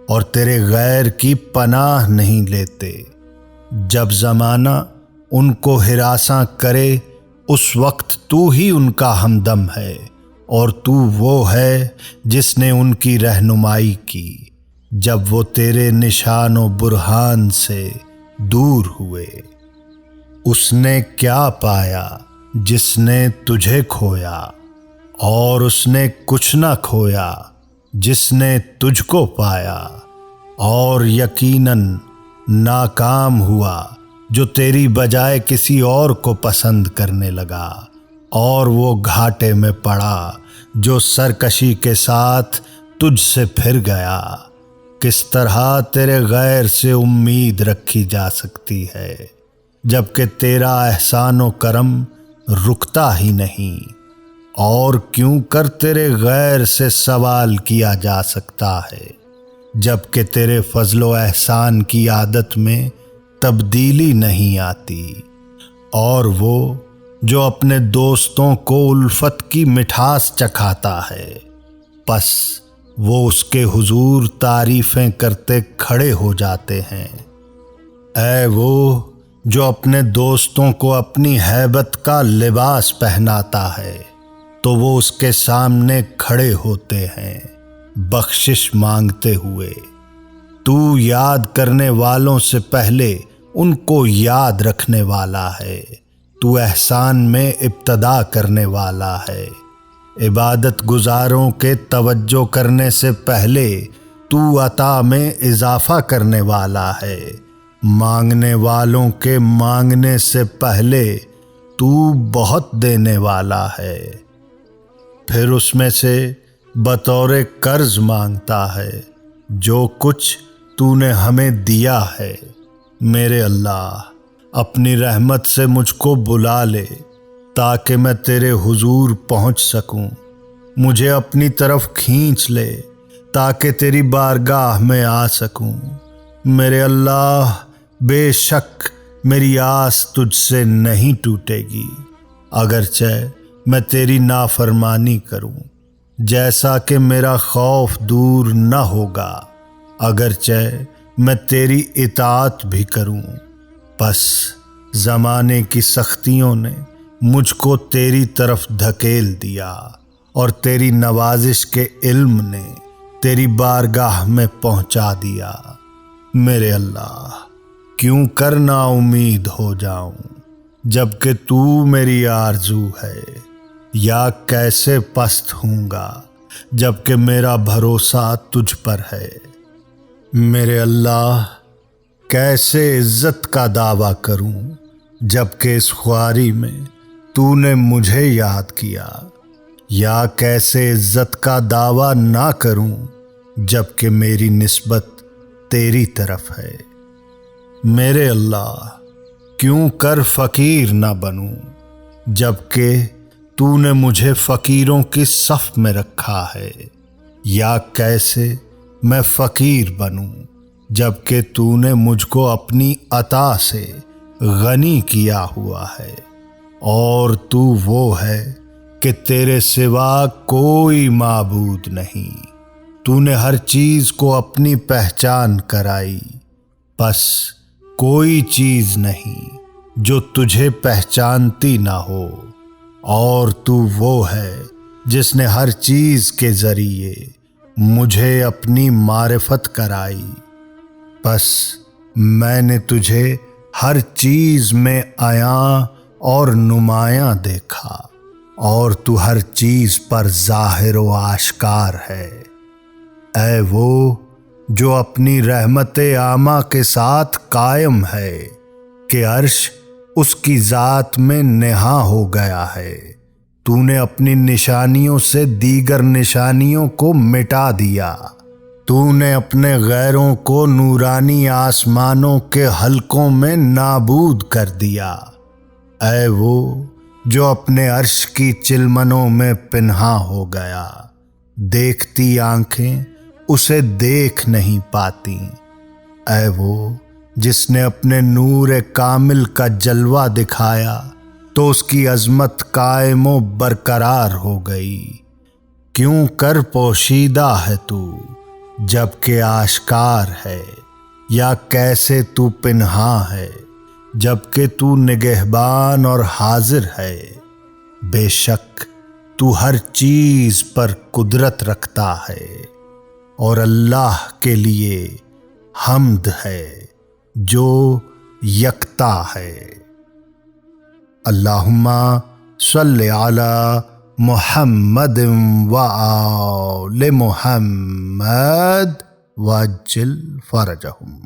اور تیرے غیر کی پناہ نہیں لیتے۔ جب زمانہ ان کو ہراساں کرے اس وقت تو ہی ان کا ہمدم ہے، اور تو وہ ہے جس نے ان کی رہنمائی کی جب وہ تیرے نشان و برہان سے دور ہوئے۔ اس نے کیا پایا جس نے تجھے کھویا، اور اس نے کچھ نہ کھویا جس نے تجھ کو پایا، اور یقیناً ناکام ہوا جو تیری بجائے کسی اور کو پسند کرنے لگا، اور وہ گھاٹے میں پڑا جو سرکشی کے ساتھ تجھ سے پھر گیا، کس طرح تیرے غیر سے امید رکھی جا سکتی ہے جبکہ تیرا احسان و کرم رکتا ہی نہیں، اور کیوں کر تیرے غیر سے سوال کیا جا سکتا ہے جبکہ تیرے فضل و احسان کی عادت میں تبدیلی نہیں آتی، اور وہ جو اپنے دوستوں کو الفت کی مٹھاس چکھاتا ہے، پس وہ اس کے حضور تعریفیں کرتے کھڑے ہو جاتے ہیں۔ اے وہ جو اپنے دوستوں کو اپنی ہیبت کا لباس پہناتا ہے تو وہ اس کے سامنے کھڑے ہوتے ہیں بخشش مانگتے ہوئے۔ تو یاد کرنے والوں سے پہلے ان کو یاد رکھنے والا ہے، تو احسان میں ابتدا کرنے والا ہے، عبادت گزاروں کے توجہ کرنے سے پہلے تو عطا میں اضافہ کرنے والا ہے، مانگنے والوں کے مانگنے سے پہلے تو بہت دینے والا ہے، پھر اس میں سے بطور قرض مانگتا ہے جو کچھ تو نے ہمیں دیا ہے۔ میرے اللہ، اپنی رحمت سے مجھ کو بلا لے تاکہ میں تیرے حضور پہنچ سکوں، مجھے اپنی طرف کھینچ لے تاکہ تیری بارگاہ میں آ سکوں۔ میرے اللہ، بے شک میری آس تجھ سے نہیں ٹوٹے گی، اگرچہ میں تیری نافرمانی کروں، جیسا کہ میرا خوف دور نہ ہوگا اگرچہ میں تیری اطاعت بھی کروں۔ پس زمانے کی سختیوں نے مجھ کو تیری طرف دھکیل دیا، اور تیری نوازش کے علم نے تیری بارگاہ میں پہنچا دیا۔ میرے اللہ، کیوں کر نا امید ہو جاؤں جبکہ تو میری آرزو ہے، یا کیسے پست ہوں گا جبکہ میرا بھروسہ تجھ پر ہے۔ میرے اللہ، کیسے عزت کا دعویٰ کروں جبکہ اس خواری میں تو نے مجھے یاد کیا، یا کیسے عزت کا دعویٰ نہ کروں جبکہ میری نسبت تیری طرف ہے۔ میرے اللہ، کیوں کر فقیر نہ بنوں جبکہ تو نے مجھے فقیروں کی صف میں رکھا ہے، یا کیسے میں فقیر بنوں جبکہ تو نے مجھ کو اپنی عطا سے غنی کیا ہوا ہے، اور تو وہ ہے کہ تیرے سوا کوئی معبود نہیں، تو نے ہر چیز کو اپنی پہچان کرائی، پس کوئی چیز نہیں جو تجھے پہچانتی نہ ہو، اور تو وہ ہے جس نے ہر چیز کے ذریعے مجھے اپنی معرفت کرائی، پس میں نے تجھے ہر چیز میں عیاں اور نمایاں دیکھا، اور تو ہر چیز پر ظاہر و آشکار ہے۔ اے وہ جو اپنی رحمت عامہ کے ساتھ قائم ہے کہ عرش اس کی ذات میں نہاں ہو گیا ہے، تو نے اپنی نشانیوں سے دیگر نشانیوں کو مٹا دیا، تو نے اپنے غیروں کو نورانی آسمانوں کے حلقوں میں نابود کر دیا۔ اے وہ جو اپنے عرش کی چلمنوں میں پنہاں ہو گیا، دیکھتی آنکھیں اسے دیکھ نہیں پاتی۔ اے وہ جس نے اپنے نور کامل کا جلوہ دکھایا تو اس کی عظمت قائم و برقرار ہو گئی۔ کیوں کر پوشیدہ ہے تو جبکہ آشکار ہے، یا کیسے تو پنہاں ہے جبکہ تو نگہبان اور حاضر ہے۔ بے شک تو ہر چیز پر قدرت رکھتا ہے، اور اللہ کے لیے حمد ہے جو یکتا ہے۔ اللہم صلی علی محمد وآل محمد وعجل فرجہم۔